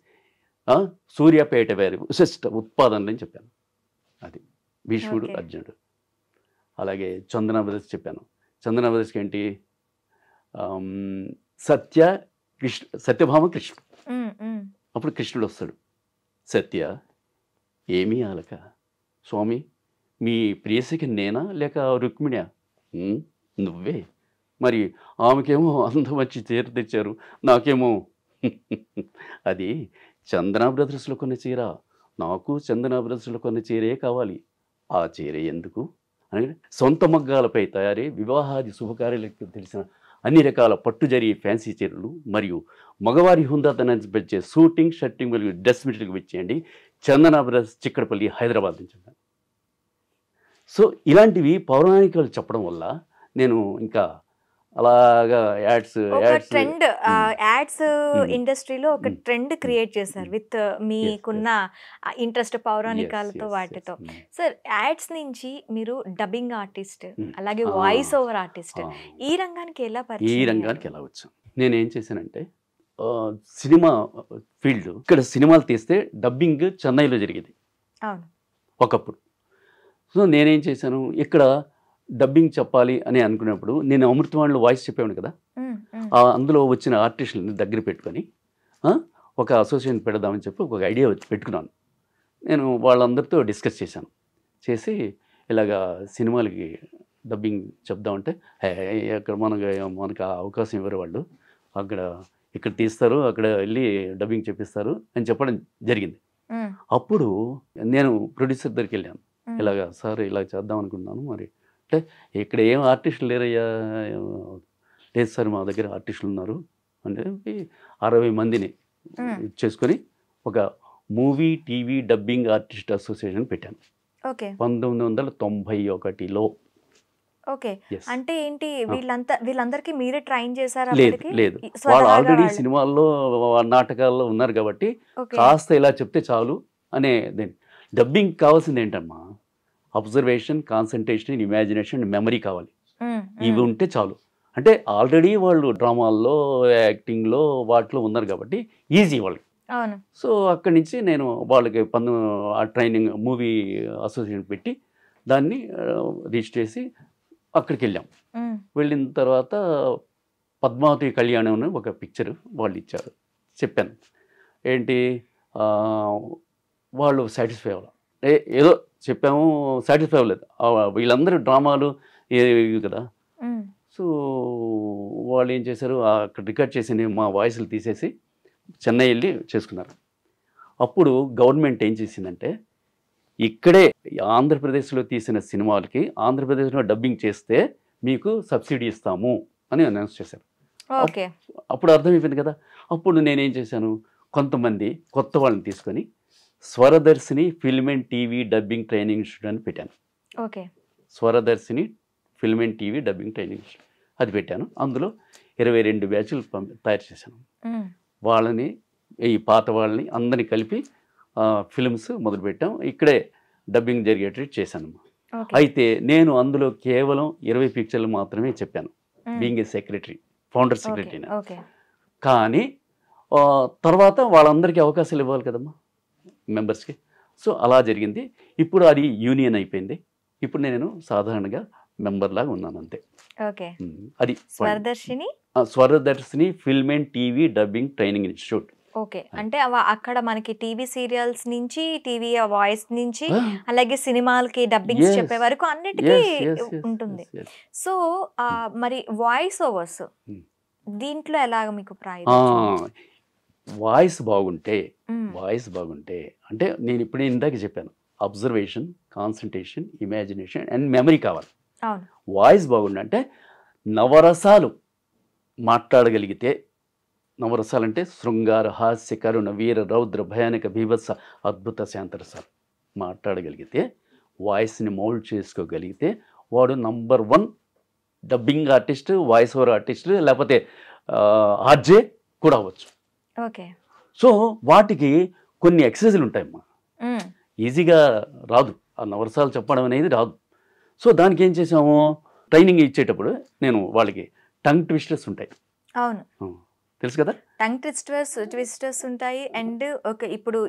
Suryapet వారి విశిష్ట ఉత్పాదనలు అని చెప్పాను. అది భీష్ముడు అర్జునుడు. అలాగే చందన బ్రదర్స్ చెప్పాను. చందన బ్రదర్స్కి ఏంటి, సత్యభామ కృష్ణుడు. అప్పుడు కృష్ణుడు వస్తాడు. సత్య ఏమీ ఆలక, స్వామి మీ ప్రియసికి నేనా లేక రుక్మిణా? నువ్వే. మరి ఆమెకేమో అందం వచ్చి చీర తెచ్చారు, నాకేమో అది చందన బ్రదర్స్లో కొన్న చీర, నాకు చందన బ్రదర్స్లో కొన్న చీరే కావాలి. ఆ చీర ఎందుకు అని సొంత మగ్గాలపై తయారీ వివాహాది శుభకార్యాలకు తెలిసిన అన్ని రకాల పట్టుజరి ఫ్యాన్సీ చీరలు మరియు మగవారి హుందాతనాన్ని పెంచే షూటింగ్, షర్టింగ్ మరియు డ్రెస్ మెటీరియల్కి ఇచ్చేయండి. చందన బ్రదర్స్, చిక్కడపల్లి, హైదరాబాద్ నుంచి. సో ఇలాంటివి పౌరాణికాలు చెప్పడం వల్ల నేను ఇంకా అలాగా యాడ్స్ ఇండస్ట్రీలో ఒక ట్రెండ్ క్రియేట్ చేశారు విత్ మీకున్న ఇంట్రెస్ట్ పౌరాణికాలతో వాటితో. సార్ యాడ్స్ నుంచి మీరు డబ్బింగ్ ఆర్టిస్ట్, అలాగే వాయిస్ ఓవర్ ఆర్టిస్ట్, ఈ రంగానికి ఎలా వచ్చాను? నేనేం చేశానంటే సినిమా ఫీల్డ్, ఇక్కడ సినిమాలు తీస్తే డబ్బింగ్ చెన్నైలో జరిగేది ఒకప్పుడు. సో నేనేం చేశాను, ఇక్కడ డబ్బింగ్ చెప్పాలి అని అనుకున్నప్పుడు నేను అమృతవాణిలో వాయిస్ చెప్పాను కదా, అందులో వచ్చిన ఆర్టిస్టులని దగ్గర పెట్టుకొని ఒక అసోసియేషన్ పెడదామని చెప్పి ఒక ఐడియా పెట్టుకున్నాను. నేను వాళ్ళందరితో డిస్కస్ చేసి ఇలాగా సినిమాలకి డబ్బింగ్ చెప్దామంటే అక్కడ మనకు అవకాశం ఇవ్వరు వాళ్ళు, ఇక్కడ తీస్తారు, అక్కడ వెళ్ళి డబ్బింగ్ చెప్పిస్తారు అని చెప్పడం జరిగింది. అప్పుడు నేను ప్రొడ్యూసర్ దగ్గరికి వెళ్ళాను. ఇలాగా సార్ ఇలా చేద్దాం అనుకుంటున్నాను, మరి అంటే ఇక్కడ ఏం ఆర్టిస్టులు లేరయ్యా? లేదు సార్ మా దగ్గర ఆర్టిస్టులు ఉన్నారు అంటే 60 మందిని చేసుకొని ఒక movie TV dubbing artist association పెట్టాను 1991లో. ఓకే, అంటే ఏంటి వీళ్ళందరికీ మీరే ట్రైన్ చేశారా? లేదు, వాళ్ళు ఆల్రెడీ సినిమాల్లో నాటకాల్లో ఉన్నారు కాబట్టి కాస్త ఇలా చెప్తే చాలు అనే. డబ్బింగ్ కావాల్సింది ఏంటమ్మా, అబ్జర్వేషన్, కాన్సన్ట్రేషన్, ఇమాజినేషన్, మెమరీ కావాలి. ఇవి ఉంటే చాలు. అంటే ఆల్రెడీ వాళ్ళు డ్రామాల్లో, యాక్టింగ్లో వాటిలో ఉన్నారు కాబట్టి ఈజీ వాళ్ళకి. సో అక్కడి నుంచి నేను వాళ్ళకి ట్రైనింగ్ మూవీ అసోసియేషన్ పెట్టి దాన్ని రిజిస్టర్ చేసి అక్కడికి వెళ్ళాం. వెళ్ళిన తర్వాత పద్మావతి కళ్యాణం అని ఒక పిక్చర్ వాళ్ళు ఇచ్చారు. చెప్పాను ఏంటి, వాళ్ళు సాటిస్ఫై అవ్వాలి. ఏదో చెప్పాము, సాటిస్ఫై అవ్వలేదు. వీళ్ళందరూ డ్రామాలు ఇవి కదా. సో వాళ్ళు ఏం చేశారు, అక్కడ రికార్డ్ చేసి మా వాయిస్లు తీసేసి చెన్నై వెళ్ళి చేసుకున్నారు. అప్పుడు గవర్నమెంట్ ఏం చేసిందంటే, ఇక్కడే ఆంధ్రప్రదేశ్లో తీసిన సినిమాలకి ఆంధ్రప్రదేశ్లో డబ్బింగ్ చేస్తే మీకు సబ్సిడీ ఇస్తాము అని అనౌన్స్ చేశారు. అప్పుడు అర్థమైపోయింది కదా. అప్పుడు నేనేం చేశాను, కొంతమంది కొత్త వాళ్ళని తీసుకొని Swaradarshini film and TV dubbing training institute అని పెట్టాను. Swaradarshini film and TV dubbing training institute అది పెట్టాను. అందులో 22 బ్యాచ్లు తయారు చేశాను. వాళ్ళని, ఈ పాత వాళ్ళని అందరినీ కలిపి ఫిల్మ్స్ మొదలుపెట్టాం. ఇక్కడే డబ్బింగ్ జరిగేటట్టు చేశాను. అయితే నేను అందులో కేవలం 20 పిక్చర్లు మాత్రమే చెప్పాను, being a secretary, founder secretary. కానీ తర్వాత వాళ్ళందరికీ అవకాశాలు ఇవ్వాలి కదమ్మా, మెంబర్స్కి. సో అలా జరిగింది. ఇప్పుడు అది యూనియన్ అయిపోయింది. ఇప్పుడు నేను సాధారణంగా మెంబర్ లాగా ఉన్నాను అంతే. అది Swaradarshini film and TV dubbing training institute. Okay, అంటే అక్కడ మనకి టీవీ సీరియల్స్ నుంచి, టీవీ వాయిస్ నుంచి, అలాగే సినిమాలకి డబ్బింగ్ చెప్పే వరకు అన్నిటికీ ఉంటుంది. సో మరి వాయిస్ ఓవర్స్ దీంట్లో ఎలాగ మీకు వాయిస్ బాగుంటే అంటే నేను ఇప్పుడు ఇందాక చెప్పాను, observation, concentration, imagination and memory కావాలి. వాయిస్ బాగుండంటే నవరసాలు మాట్లాడగలిగితే, నవరసాలు అంటే శృంగార, హాస్య, కరుణ, వీర, రౌద్ర, భయానక, బీభత్స, అద్భుత, శాంతరసాలు మాట్లాడగలిగితే, వాయిస్ని మౌల్డ్ చేసుకోగలిగితే వాడు number 1 dubbing artist, voice over artist, లేకపోతే ఆర్జే కూడా అవ్వచ్చు. సో వాటికి కొన్ని ఎక్సర్సైజులు ఉంటాయమ్మా, ఈజీగా రాదు, ఆ నవరసాలు చెప్పడం అనేది రాదు. సో దానికి ఏం చేసాము, ట్రైనింగ్ ఇచ్చేటప్పుడు నేను వాళ్ళకి టంగ్ ట్విస్టర్స్ ఉంటాయి. తెలుసు కదా, టంగ్ ట్విస్టర్స్ ఉంటాయి. అండ్ ఓకే,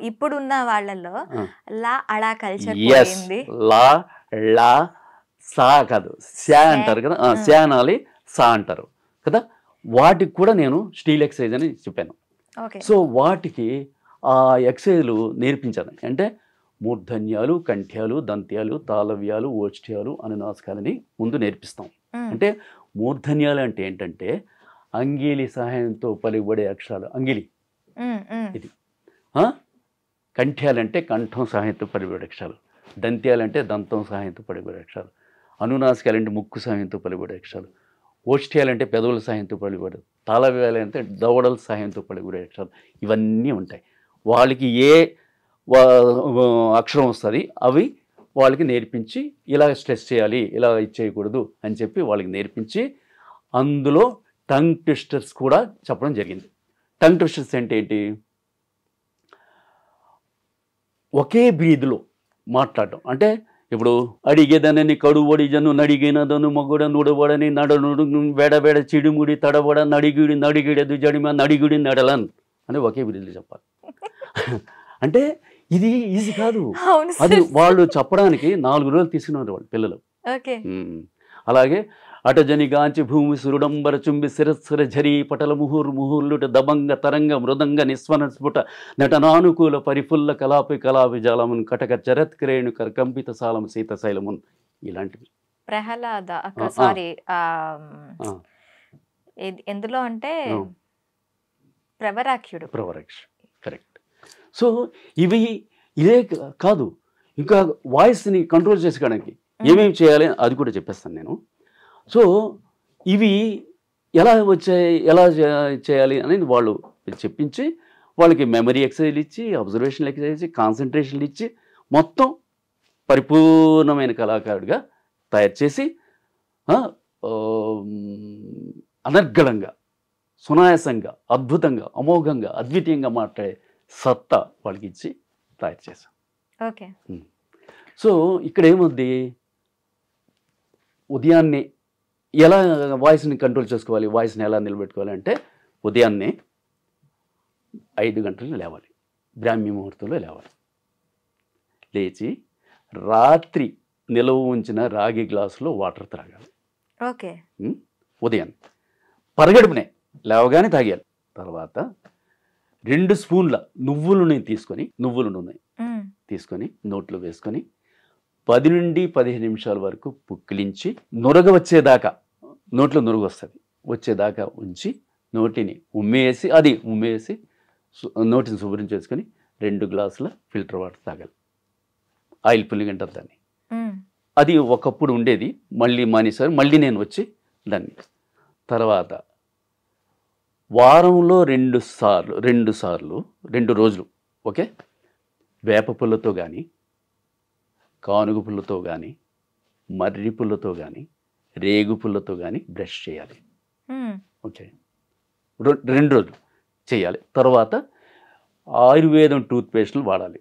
ఇప్పుడున్న వాళ్ళల్లో లా అలా కల్చర్ పోయింది. లా లా సా కాదు, శా అంటారు కదా, శా అనాలి, సా అంటారు కదా. వాటికి కూడా నేను స్టీల్ ఎక్సర్సైజ్ అని చెప్పాను. సో వాటికి ఆ ఎక్సర్సైజ్లు నేర్పించాను. అంటే మూర్ధన్యాలు, కంఠ్యాలు, దంత్యాలు, తాళవ్యాలు, ఓష్ఠ్యాలు, అనునాసికాలని ముందు నేర్పిస్తాం. అంటే మూర్ధన్యాలు అంటే ఏంటంటే అంగిలి సహాయంతో పలుకుబడే అక్షరాలు, అంగిలి ఇది. కంఠ్యాలంటే కంఠం సహాయంతో పలుకుబడే అక్షరాలు, దంత్యాలంటే దంతం సహాయంతో పలుకుబడే అక్షరాలు, అనునాసికాలంటే ముక్కు సహాయంతో పలుకుబడే అక్షరాలు, ఓష్ఠ్యాలంటే పెదవుల సహాయంతో పలుకుబడే, తాళవ్యాలంటే దవడల సహాయంతో పలుకుబడే అక్షరాలు. ఇవన్నీ ఉంటాయి. వాళ్ళకి ఏ అక్షరం వస్తుంది అవి వాళ్ళకి నేర్పించి, ఇలా స్ట్రెస్ చేయాలి, ఇలా ఇచ్చేయకూడదు అని చెప్పి వాళ్ళకి నేర్పించి, అందులో టంగ్ ట్విస్టర్స్ కూడా చెప్పడం జరిగింది. టంగ్ ట్విస్టర్స్ అంటే ఏంటి, ఒకే బ్రీద్లో మాట్లాడటం. అంటే ఇప్పుడు అడిగేదనని కడువడిజను, నడిగినదను మగుడ, నుడబడని నడనుడు, వేడబేడ, చిడుముడి, తడబడ, నడిగిడి నడిగిడదు, జడిమ నడిగుడి నడలన్ అని ఒకే బ్రీద్లో చెప్పాలి. అంటే ఇది ఈజీ కాదు, అది వాళ్ళు చెప్పడానికి 4 రోజులు తీసుకున్నారు వాళ్ళు పిల్లలు. అలాగే అటజని గాంచి భూమి సురుడంబర చుంబి శిరస్సుర ఝరీ పటల ముహుర్ముహుర్లుట దబంగ తరంగ మృదంగ నిస్వన స్ఫుట నటనానుకూల పరిఫుల్ల కలాపి కలాపి జాలమున్ కటక చరత్క్రేణు కంపిత సాలం శీతశైలమున్, ఇలాంటివి. ప్రహ్లాద సారీ ఎందులో అంటే ప్రవరాఖ్యుడు, కరెక్ట్. సో ఇదే కాదు, ఇంకా వాయిస్ని కంట్రోల్ చేసుకోవడానికి ఏమేమి చేయాలి అది కూడా చెప్పేస్తాను నేను. సో ఇవి ఎలా వచ్చాయి, ఎలా చేయాలి అనేది వాళ్ళు చెప్పించి, వాళ్ళకి మెమరీ ఎక్సర్సైజ్ ఇచ్చి, అబ్జర్వేషన్ ఎక్సర్సైజ్ ఇచ్చి, కాన్సన్ట్రేషన్లు ఇచ్చి, మొత్తం పరిపూర్ణమైన కళాకారుడిగా తయారు చేసి అనర్గళంగా, సునాయాసంగా, అద్భుతంగా, అమోఘంగా, అద్వితీయంగా మాట్లాడే సత్తా వాళ్ళకి ఇచ్చి తయారు చేశాం. సో ఇక్కడ ఏముంది, ఉదయాన్నే ఎలా వాయిస్ని కంట్రోల్ చేసుకోవాలి, వాయిస్ని ఎలా నిలబెట్టుకోవాలి అంటే, ఉదయాన్నే 5 గంటలకు లేవాలి, బ్రాహ్మీ ముహూర్తంలో లేవాలి. లేచి రాత్రి నిలవ ఉంచిన రాగి గ్లాసులో వాటర్ త్రాగాలి. ఉదయం పరగడుపునే లేవగానే తాగాలి. తర్వాత 2 స్పూన్ల నువ్వుల నూనె తీసుకొని నోట్లో వేసుకొని 10 నుండి 15 నిమిషాల వరకు పుక్కిలించి, నురగ వచ్చేదాకా, నోట్లో నురుగు వచ్చేదాకా ఉంచి, నోటిని ఉమ్మేసి నోటిని శుభ్రం చేసుకొని 2 గ్లాసుల ఫిల్టర్ వాటర్ తాగాలి. ఆయిల్ పుల్లింగ్ అంటారు దాన్ని. అది ఒకప్పుడు ఉండేది, మళ్ళీ మానేశారు, మళ్ళీ నేను వచ్చి దాన్ని. తర్వాత వారంలో 2 రోజులు ఓకే, వేప పుల్లతో కానీ, కానుగ పుల్లతో కానీ, మర్రి పుల్లతో కానీ, రేగు పుల్లతో కానీ బ్రష్ చేయాలి. ఓకే, 2 రోజులు చేయాలి. తర్వాత ఆయుర్వేదం టూత్పేస్టులు వాడాలి.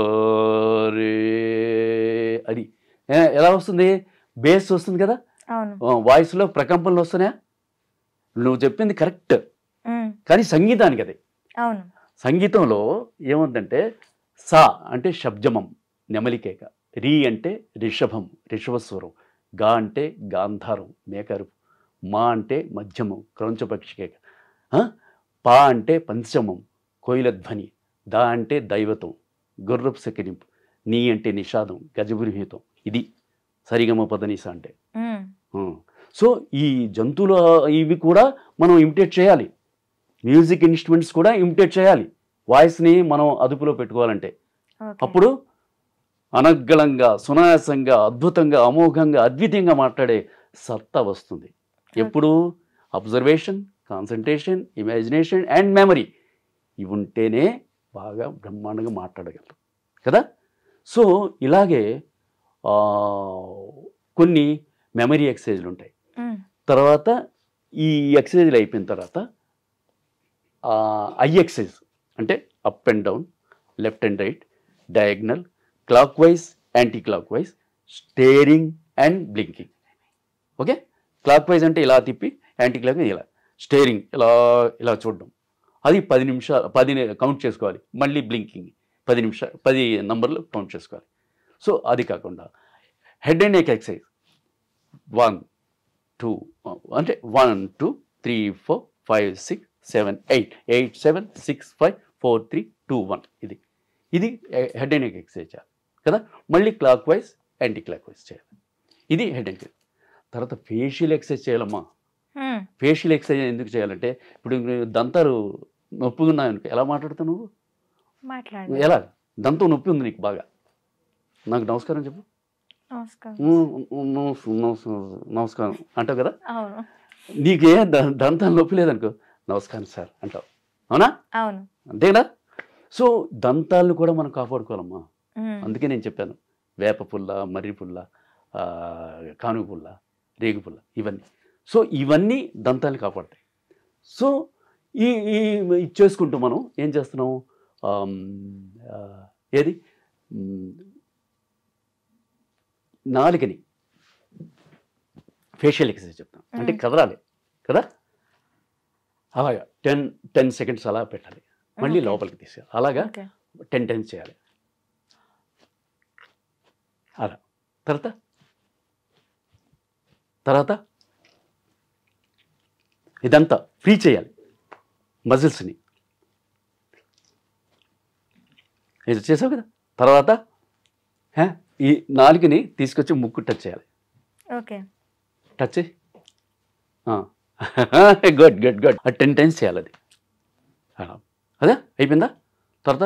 ఎలా వస్తుంది? బేస్ వస్తుంది కదా, వాయిస్లో ప్రకంపనలు వస్తున్నాయా? నువ్వు చెప్పింది కరెక్ట్, కానీ సంగీతానికి అది. సంగీతంలో ఏముందంటే సా అంటే శబ్జమం, నెమలికేక, రీ అంటే రిషభం, రిషభస్వరం, గా అంటే గాంధారం, మేకరుపు, మా అంటే మధ్యమం, క్రౌంచపక్షికేక, పా అంటే పంచమం, కోయిలధ్వని, దా అంటే దైవతం, గుర్రపు సకిరింపు, నీ అంటే నిషాదం, గజబురిహితం. ఇది సరిగమ పదనిస అంటే. సో ఈ జంతువులు ఇవి కూడా మనం ఇమిటేట్ చేయాలి, మ్యూజిక్ ఇన్స్ట్రుమెంట్స్ కూడా ఇమిటేట్ చేయాలి, వాయిస్ని మనం అదుపులో పెట్టుకోవాలంటే. అప్పుడు అనర్గళంగా, సునాయాసంగా, అద్భుతంగా, అమోఘంగా, అద్వితీయంగా మాట్లాడే సత్తా వస్తుంది. ఎప్పుడు? Observation, concentration, imagination and memory ఇవి ఉంటేనే బాగా బ్రహ్మాండంగా మాట్లాడగలరు కదా. సో ఇలాగే కొన్ని మెమరీ ఎక్సర్సైజ్లు ఉంటాయి. తర్వాత ఈ ఎక్సర్సైజ్లు అయిపోయిన తర్వాత ఐ ఎక్సర్సైజ్ అంటే up and down, left and right, diagonal, clockwise, anticlockwise, staring and blinking. Okay, clockwise అంటే ఇలా తిప్పి, యాంటీ క్లాక్ ఇలా స్టేరింగ్, ఇలా ఇలా చూడడం. అది 10 నిమిషాలు, 10 కౌంట్ చేసుకోవాలి. మళ్ళీ బ్లింకింగ్ 10 నిమిషాలు, 10 నంబర్లు కౌంట్ చేసుకోవాలి. సో అది కాకుండా హెడ్ అండ్ నెక్ ఎక్సర్సైజ్ 1 2 అంటే 1 2 3 4 5 6 7 8 8 7 6 5 4 3 2 1. ఇది హెడ్ అండ్ నెక్ ఎక్సర్సైజ్ చేయాలి కదా. మళ్ళీ clock wise, anti clock wise చేయాలి. ఇది హెడ్ అండ్ నెక్. తర్వాత ఫేషియల్ ఎక్సర్సైజ్ చేయాలమ్మా. ఫేషియల్ ఎక్సర్సైజ్ ఎందుకు చేయాలంటే, ఇప్పుడు దంతాలు నొప్పి ఉన్నాయనుకో, ఎలా మాట్లాడుతావు నువ్వు? ఎలా? దంతం నొప్పి ఉంది నీకు బాగా, నాకు నమస్కారం చెప్పు, నమస్కారం అంటావు కదా. నీకే దంతాలు నొప్పి లేదనుకో, నమస్కారం సార్ అంటావు, అవునా? అంతే కదా. సో దంతాలను కూడా మనం కాపాడుకోవాలమ్మా. అందుకే నేను చెప్పాను, వేప పుల్ల, మర్రి పుల్ల, కానుగ పుల్ల, రేగు పుల్ల, ఇవన్నీ. సో ఇవన్నీ దంతాన్ని కాపాడతాయి. సో ఈ చేసుకుంటూ మనం ఏం చేస్తున్నాం, ఏది నాలుకని ఫేషియల్ ఎక్సర్సైజ్ చెప్తాం. అంటే కదలాలి కదా, అలాగా 10 సెకండ్స్ అలా పెట్టాలి, మళ్ళీ లోపలికి తీసేయాలి. అలాగా 10 టైమ్స్ చేయాలి. అలా తర్వాత ఇదంతా ఫ్రీ చేయాలి మజిల్స్ని. ఇది చేసావు కదా. తర్వాత ఈ నాలుగుని తీసుకొచ్చి ముక్కు టచ్ చేయాలి. టచ్ చేయి. Good good good. 10 టైమ్స్ చేయాలి అది. అదే అయిపోయిందా. తర్వాత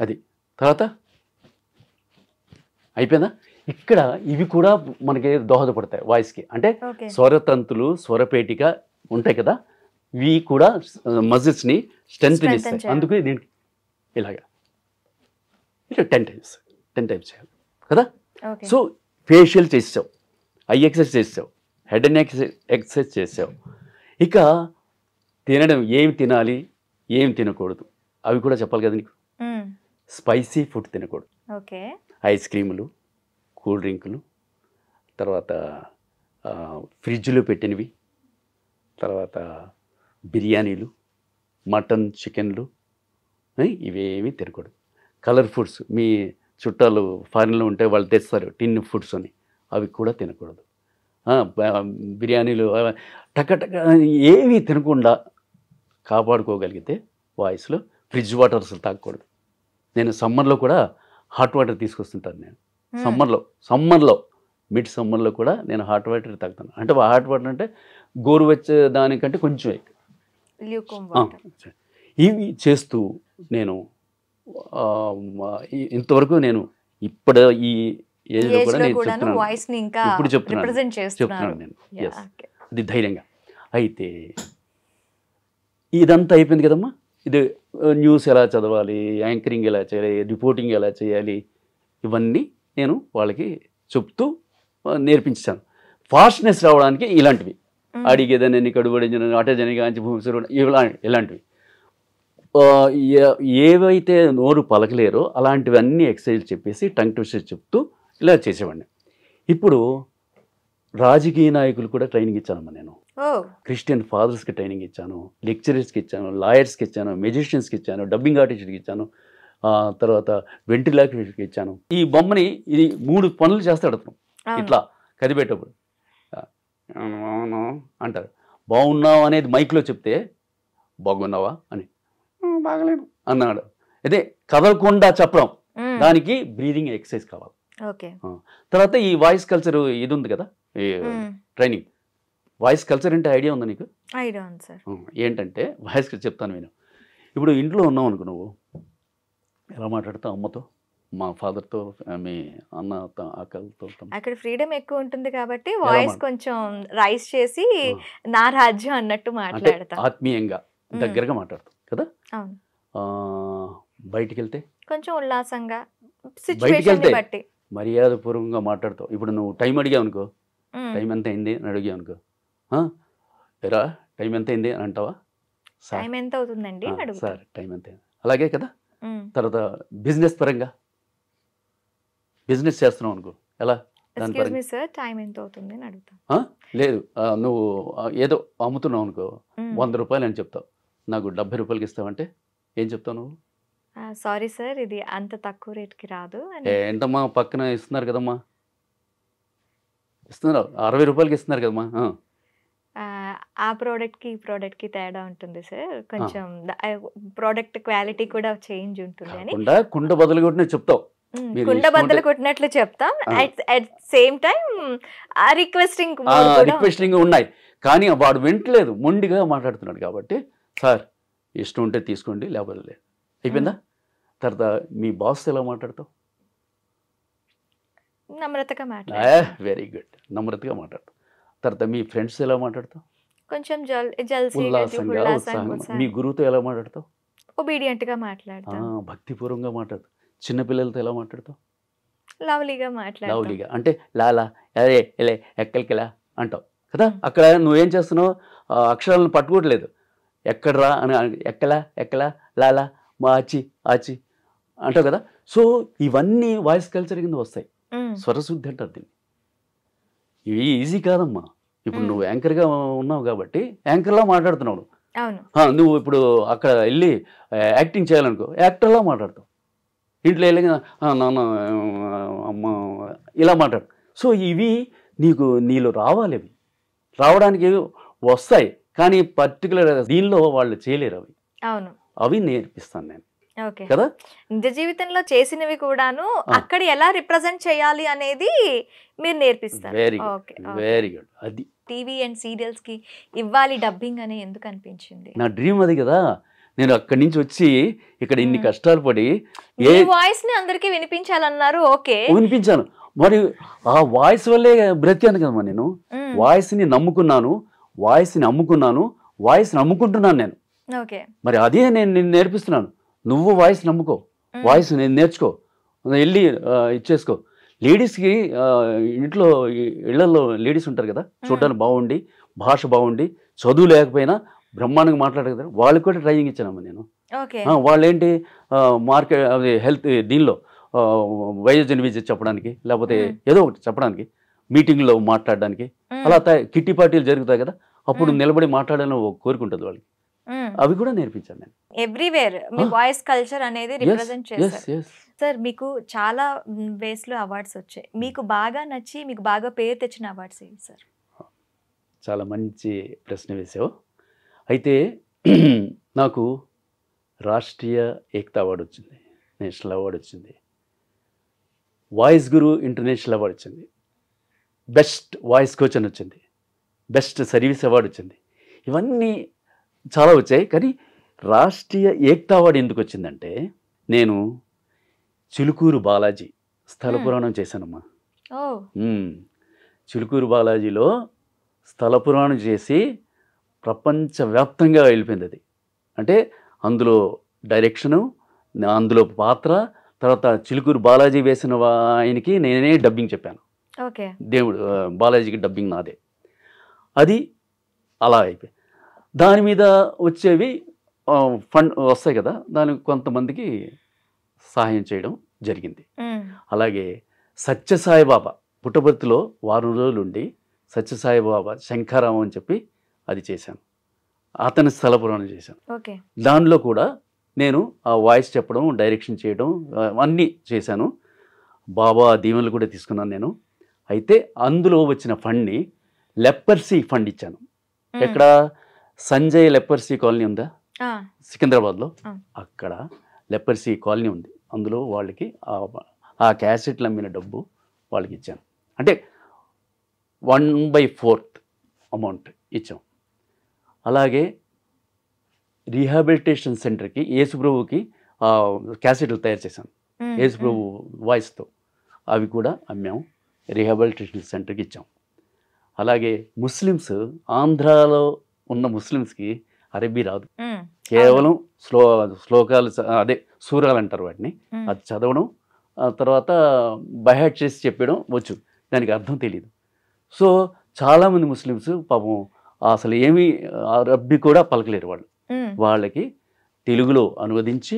అది తర్వాత అయిపోయిందా. ఇక్కడ ఇవి కూడా మనకి దోహదపడతాయి వాయిస్కి. అంటే స్వరతంతులు, స్వరపేటిక ఉంటాయి కదా, ఇవి కూడా మజిల్స్ని స్ట్రెంత్ ఇస్తాయి. అందుకే దీనికి ఇలాగా ఇట్లా 10 టైమ్స్ చేయాలి కదా. సో ఫేషియల్ చేసావు, ఐ ఎక్సర్సైజ్ చేసావు, హెడ్ అండ్ నెక్ ఎక్సర్సైజ్ చేసావు. ఇక తినడం, ఏమి తినాలి ఏమి తినకూడదు అవి కూడా చెప్పాలి కదా నీకు. స్పైసీ ఫుడ్ తినకూడదు. ఐస్ క్రీములు, కూల్ డ్రింకులు, తర్వాత ఫ్రిడ్జ్లో పెట్టినవి, తర్వాత బిర్యానీలు, మటన్, చికెన్లు, ఇవేమీ తినకూడదు. కలర్ ఫుడ్స్, మీ చుట్టాలు ఫారిన్లో ఉంటే వాళ్ళు తెస్తారు టిన్ ఫుడ్స్ అని, అవి కూడా తినకూడదు. బిర్యానీలు టక ఏమీ తినకుండా కాపాడుకోగలిగితే వాయిస్లో. ఫ్రిడ్జ్ వాటర్ అసలు తాగకూడదు. నేను సమ్మర్లో కూడా హాట్ వాటర్ తీసుకొస్తుంటాను. నేను సమ్మర్లో మిడ్ సమ్మర్లో కూడా నేను హాట్ వాటర్ తాగుతాను. అంటే హాట్ వాటర్ అంటే గోరువెచ్చ దానికంటే కొంచెం ఇవి చేస్తూ నేను ఇంతవరకు నేను ఇప్పుడు ఈ ఏజ్లో కూడా నేను చెప్తున్నాను, ఇప్పుడు చెప్తున్నాను నేను. ఎస్, అది ధైర్యంగా. అయితే ఇదంతా అయిపోయింది కదమ్మా. ఇది న్యూస్ ఎలా చదవాలి, యాంకరింగ్ ఎలా చేయాలి, రిపోర్టింగ్ ఎలా చేయాలి, ఇవన్నీ నేను వాళ్ళకి చెప్తూ నేర్పించాను. ఫాస్ట్నెస్ రావడానికి ఇలాంటివి, అడిగేదని కడుబడించిన అటజని కాంచి భూమి ఇలాంటివి. ఏవైతే నోరు పలకలేరో అలాంటివన్నీ ఎక్సర్సైజ్ చెప్పేసి టంగ్ ట్విస్టర్ చెప్తూ ఇలా చేసేవాడిని. ఇప్పుడు రాజకీయ నాయకులు కూడా ట్రైనింగ్ ఇచ్చానమ్మా నేను. క్రిస్టియన్ ఫాదర్స్కి ట్రైనింగ్ ఇచ్చాను, లెక్చరర్స్కి ఇచ్చాను, లాయర్స్కి ఇచ్చాను, మ్యూజిషియన్స్కి ఇచ్చాను, డబ్బింగ్ ఆర్టిస్ట్కి ఇచ్చాను, తర్వాత వెంట్రిలాక్టర్కి ఇచ్చాను. ఈ బొమ్మని ఇది 3 పనులు చేస్తాడు అతను. ఇట్లా కదిపేటప్పుడు అంటారు. బాగున్నావు అనేది మైక్లో చెప్తే బాగున్నావా అని, బాగలేను అన్నాడు. అదే కదలకుండా చెప్పడం, దానికి బ్రీదింగ్ ఎక్సర్సైజ్ కావాలి. తర్వాత ఈ వాయిస్ కల్చర్ ఇది ఉంది కదా, ఈ ట్రైనింగ్. వాయిస్ కల్చర్ అంటే ఐడియా ఉందా నీకు? ఐడియా ఉంది సార్. ఏంటంటే వాయిస్ కల్చర్ చెప్తాను నేను. ఇప్పుడు ఇంట్లో ఉన్నావు అనుకో, నువ్వు ఎలా మాట్లాడతావు అమ్మతో, మా ఫాదర్తో, మీ అన్న అక్కలతో? అక్కడ ఫ్రీడమ్ ఎక్కువ ఉంటుంది కాబట్టి వాయిస్ కొంచెం రైస్ చేసి నా రాజ్యం అన్నట్టు మాట్లాడతాం. ఆత్మీయంగా దగ్గరగా మాట్లాడతాం కదా. బయటికి వెళ్తే కొంచెం ఉల్లాసంగా, సిచ్యువేషన్ బట్టి మర్యాదపూర్వకంగా మాట్లాడతావు. ఇప్పుడు నువ్వు టైం అడిగావు అనుకో, టైం ఎంత అయింది అని అడిగావు అనుకో, ఎరా టైం ఎంత అయింది అని అంటావా? టైం ఎంత అవుతుందండి సార్ టైం ఎంత అయింది, అలాగే కదా. తర్వాత బిజినెస్ పరంగా, బిజినెస్ చేస్తున్నావు అనుకో, ఎలా టైం ఎంత అవుతుంది అని అడుగుతా. లేదు, నువ్వు ఏదో అమ్ముతున్నావు అనుకో, 100 రూపాయలు అని చెప్తావు, నాకు 70 రూపాయలకి ఇస్తావంటే ఏం చెప్తావు నువ్వు? సారీ సార్, ఇది అంత తక్కువ రేట్కి రాదు. ఏంటమ్మా పక్కన ఇస్తున్నారు కదమ్మా, ఇస్తున్నారు 60 రూపాయలకి ఇస్తున్నారు కదమ్మా. ఆ ప్రోడక్ట్కి ఈ ప్రోడక్ట్కి తేడా ఉంటుంది సార్, కొంచెం ప్రోడక్ట్ క్వాలిటీ కూడా చేంజ్ ఉంటుంది అని. కుండ బదులు కొట్టిన చెప్తావు, కుండ బద్దలు కొట్టినట్లు చెప్తాం. అట్ సేమ్ టైం రిక్వెస్టింగ్ ఉన్నాయి, కానీ వాడు వింటలేదు, మొండిగా మాట్లాడుతున్నాడు. కాబట్టి సార్ ఇష్టం ఉంటే తీసుకోండి, లేకపోతే లేదు, అయిపోయిందా. తర్వాత మీ బాస్ ఎలా మాట్లాడతావు? నమ్రతగా మాట్లాడతావు. వెరీ గుడ్, నమ్రతగా మాట్లాడతావు. తర్వాత మీ ఫ్రెండ్స్ ఎలా మాట్లాడతావు? కొంచెం ఉల్లాసంగా, ఉత్సాహంగా. మీ గురువుతో ఎలా మాట్లాడతావు? ఒబీడియంట్ గా మాట్లాడతావు. భక్తిపూర్వకంగా మాట్లాడతావు. చిన్నపిల్లలతో ఎలా మాట్లాడతావు? లవ్లీగా మాట్లాడతావు. లవ్లీగా అంటే లాలా అరే ఎలే ఎక్కడికెలా అంటావు కదా. అక్కడ నువ్వేం చేస్తున్నావు, అక్షరాలను పట్టుకోవట్లేదు. ఎక్కడరా అని, ఎక్కలా ఎక్కలా, లాలా, మా ఆచి ఆచి అంటావు కదా. సో ఇవన్నీ వాయిస్ కల్చర్ కింద వస్తాయి. స్వరశుద్ధి అంటారు దీన్ని. ఇవి ఈజీ కాదమ్మా. ఇప్పుడు నువ్వు యాంకర్గా ఉన్నావు కాబట్టి యాంకర్లా మాట్లాడుతున్నావు. నువ్వు ఇప్పుడు అక్కడ వెళ్ళి యాక్టింగ్ చేయాలనుకో, యాక్టర్లా మాట్లాడతావు. ఇంట్లో వెళ్ళి నాన్న అమ్మ ఇలా మాట్లాడు. సో ఇవి నీలో రావాలి, అవి రావడానికి వస్తాయి, కానీ పర్టికులర్ దీనిలో వాళ్ళు చేయలేరు. అవి నేర్పిస్తాను నేను కదా. నిజ జీవితంలో చేసినవి కూడాను అక్కడ ఎలా రిప్రజెంట్ చేయాలి అనేది మీరు నేర్పిస్తారు. Very good, very good. అది టీవీ అండ్ సీరియల్స్ కి ఇవ్వాలి డబ్బింగ్ అని ఎందుకు అనిపించింది? నా డ్రీమ్ అది కదా. నేను అక్కడి నుంచి వచ్చి ఇక్కడ ఇన్ని కష్టాలు పడి వాయిస్ ని అందరికీ వినిపించాలన్నారు. ఓకే, వినిపించాను. మరి ఆ వాయిస్ వల్లే బ్రతికాను కదమ్మా నేను. వాయిస్ని నమ్ముకున్నాను, వాయిస్ని అమ్ముకున్నాను, వాయిస్ని అమ్ముకుంటున్నాను నేను. మరి అదే నేను నిన్ను నేర్పిస్తున్నాను. నువ్వు వాయిస్ నమ్ముకో, వాయిస్ నేను నేర్చుకో, వెళ్ళి ఇచ్చేసుకో. లేడీస్కి ఇంట్లో ఇళ్లలో లేడీస్ ఉంటారు కదా, చూడడానికి బాగుండి, భాష బాగుండి, చదువు లేకపోయినా బ్రహ్మాండంగా మాట్లాడరు కదా, వాళ్ళకి కూడా ట్రైనింగ్ ఇచ్చానమ్మా నేను. వాళ్ళు ఏంటి మార్కెట్ అది హెల్త్ దీనిలో వయోజన విద్య చెప్పడానికి, లేకపోతే ఏదో ఒకటి చెప్పడానికి, మీటింగ్లో మాట్లాడడానికి, అలా కిట్టి పార్టీలు జరుగుతాయి కదా, అప్పుడు నిలబడి మాట్లాడాలని కోరుకుంటుంది వాళ్ళకి. అవి కూడా నేర్పించాను నేను. ఎవ్రీవేర్ మీ వాయిస్ కల్చర్ అనేది రిప్రజెంట్ చేస్తారు. సార్ మీకు చాలా వేస్ లో అవార్డ్స్ వచ్చాయి, మీకు బాగా నచ్చి మీకు బాగా పేరు తెచ్చిన అవార్డ్స్ ఏంటి సార్? చాలా మంచి ప్రశ్న వేసావు. అయితే నాకు రాష్ట్రీయ ఏకతా అవార్డు వచ్చింది, నేషనల్ అవార్డు వచ్చింది, వాయిస్ గురు ఇంటర్నేషనల్ అవార్డు వచ్చింది, బెస్ట్ వాయిస్ కోచ్ అని వచ్చింది, బెస్ట్ సర్వీస్ అవార్డు వచ్చింది. ఇవన్నీ చాలా వచ్చాయి. కానీ రాష్ట్రీయ ఏకతా అవార్డు ఎందుకు వచ్చిందంటే, నేను చిలుకూరు బాలాజీ స్థల పురాణం చేశానమ్మా. చిలుకూరు బాలాజీలో స్థల పురాణం చేసి ప్రపంచవ్యాప్తంగా వెళ్ళిపోయింది అది. అంటే అందులో డైరెక్షను, అందులో పాత్ర, తర్వాత చిలుకూరు బాలాజీ వేసిన ఆయనకి నేనే డబ్బింగ్ చెప్పాను. దేవుడు బాలాజీకి డబ్బింగ్ నాదే. అది అలా అయిపోయి దాని మీద వచ్చేవి ఫండ్ వస్తాయి కదా, దానికి కొంతమందికి సహాయం చేయడం జరిగింది. అలాగే సత్యసాయిబాబా పుట్టపర్తిలో వారం రోజులు ఉండి సత్యసాయిబాబా శంఖారామం అని చెప్పి అది చేశాను. అతని స్థలపురాణం చేశాను. దానిలో కూడా నేను ఆ వాయిస్ చెప్పడం, డైరెక్షన్ చేయడం అన్నీ చేశాను. బాబా దీవెనలు కూడా తీసుకున్నాను నేను. అయితే అందులో వచ్చిన ఫండ్ని లెపర్సీ ఫండ్ ఇచ్చాను. ఎక్కడ సంజయ్ లెపర్సీ కాలనీ ఉందా సికింద్రాబాద్లో, అక్కడ లెపర్సీ కాలనీ ఉంది. అందులో వాళ్ళకి ఆ క్యాసెట్లు అమ్మిన డబ్బు వాళ్ళకి ఇచ్చాను. అంటే 1/4 అమౌంట్ ఇచ్చాం. అలాగే రీహాబిలిటేషన్ సెంటర్కి యేసుప్రభుకి క్యాసెట్లు తయారు చేశాను యేసుప్రభు వాయిస్తో, అవి కూడా అమ్మాము, రీహాబిలిటేషన్ సెంటర్కి ఇచ్చాం. అలాగే ముస్లిమ్స్, ఆంధ్రాలో ఉన్న ముస్లిమ్స్కి అరబీ రాదు, కేవలం శ్లోకాలు, అదే సూరాలు అంటారు వాటిని, అది చదవడం, తర్వాత బైహార్ట్ చేసి చెప్పడం వచ్చు, దానికి అర్థం తెలియదు. సో చాలామంది ముస్లిమ్స్ పాపం అసలు ఏమీ అరబ్బీ కూడా పలకలేరు వాళ్ళు. వాళ్ళకి తెలుగులో అనువదించి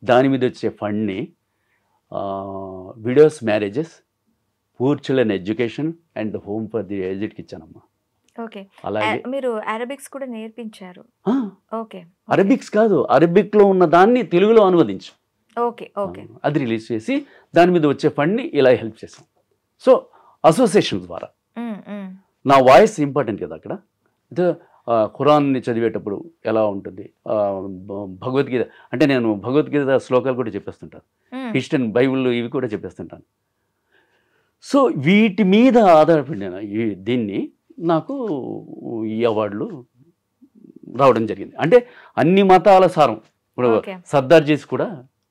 దాని మీద వచ్చే ఫండ్ని widows marriages, poor children education and home for the ఏజ్డ్కి ఇచ్చానమ్మా. అలాగే మీరు అరబిక్స్ కూడా నేర్పించారు. అరబిక్స్ కాదు, అరబిక్లో ఉన్న దాన్ని తెలుగులో అనువదించు, అది రిలీజ్ చేసి దాని మీద వచ్చే ఫండ్ని ఇలా హెల్ప్ చేసాం. సో అసోసియేషన్ ద్వారా నా వాయిస్ ఇంపార్టెంట్ కదా అక్కడ. అయితే ఖురాన్ని చదివేటప్పుడు ఎలా ఉంటుంది, భగవద్గీత అంటే నేను భగవద్గీత శ్లోకాలు కూడా చెప్పేస్తుంటాను, క్రిస్టియన్ బైబిల్ ఇవి కూడా చెప్పేస్తుంటాను. సో వీటి మీద ఆధారపడిన దీన్ని నాకు ఈ అవార్డులు రావడం జరిగింది. అంటే అన్ని మతాల సారం. ఇప్పుడు సర్దార్జీస్ కూడా,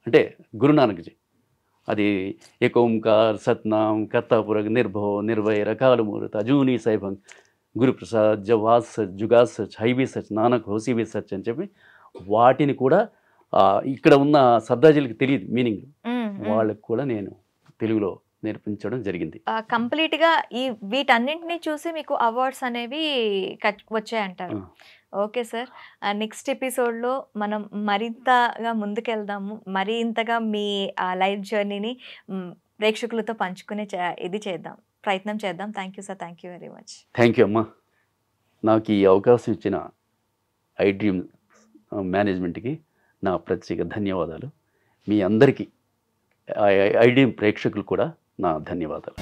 అంటే గురునానక్జీ, అది ఏక ఓంకార్ సత్నాం కర్తాపురగ్ నిర్భో నిర్భయ కాలుమూరత అజూని సైభంగ్ గురుప్రసాద్ జవాజ్ సచ్ జుగాజ్ సచ్ హైబీ సచ్ నానక్ హోసీబీ సచ్ అని చెప్పి వాటిని కూడా ఇక్కడ ఉన్న సర్దార్జీలకు తెలియదు మీనింగ్, వాళ్ళకి కూడా నేను తెలుగులో నేర్పించడం జరిగింది. కంప్లీట్గా వీటన్నింటినీ చూసి మీకు అవార్డ్స్ అనేవి వచ్చాయంటారు. ఓకే సార్, నెక్స్ట్ ఎపిసోడ్లో మనం మరింతగా ముందుకెళ్దాము, మరింతగా మీ లైఫ్ జర్నీని ప్రేక్షకులతో పంచుకునే ఇది చేద్దాం, ప్రయత్నం చేద్దాం. Thank you sir, thank you very much. Thank you అమ్మా. నాకు ఈ అవకాశం ఇచ్చిన ఐ డ్రీమ్ మేనేజ్మెంట్కి నా ప్రత్యేక ధన్యవాదాలు. మీ అందరికీ ఐ డ్రీమ్ ప్రేక్షకులు కూడా నా ధన్యవాదాలు.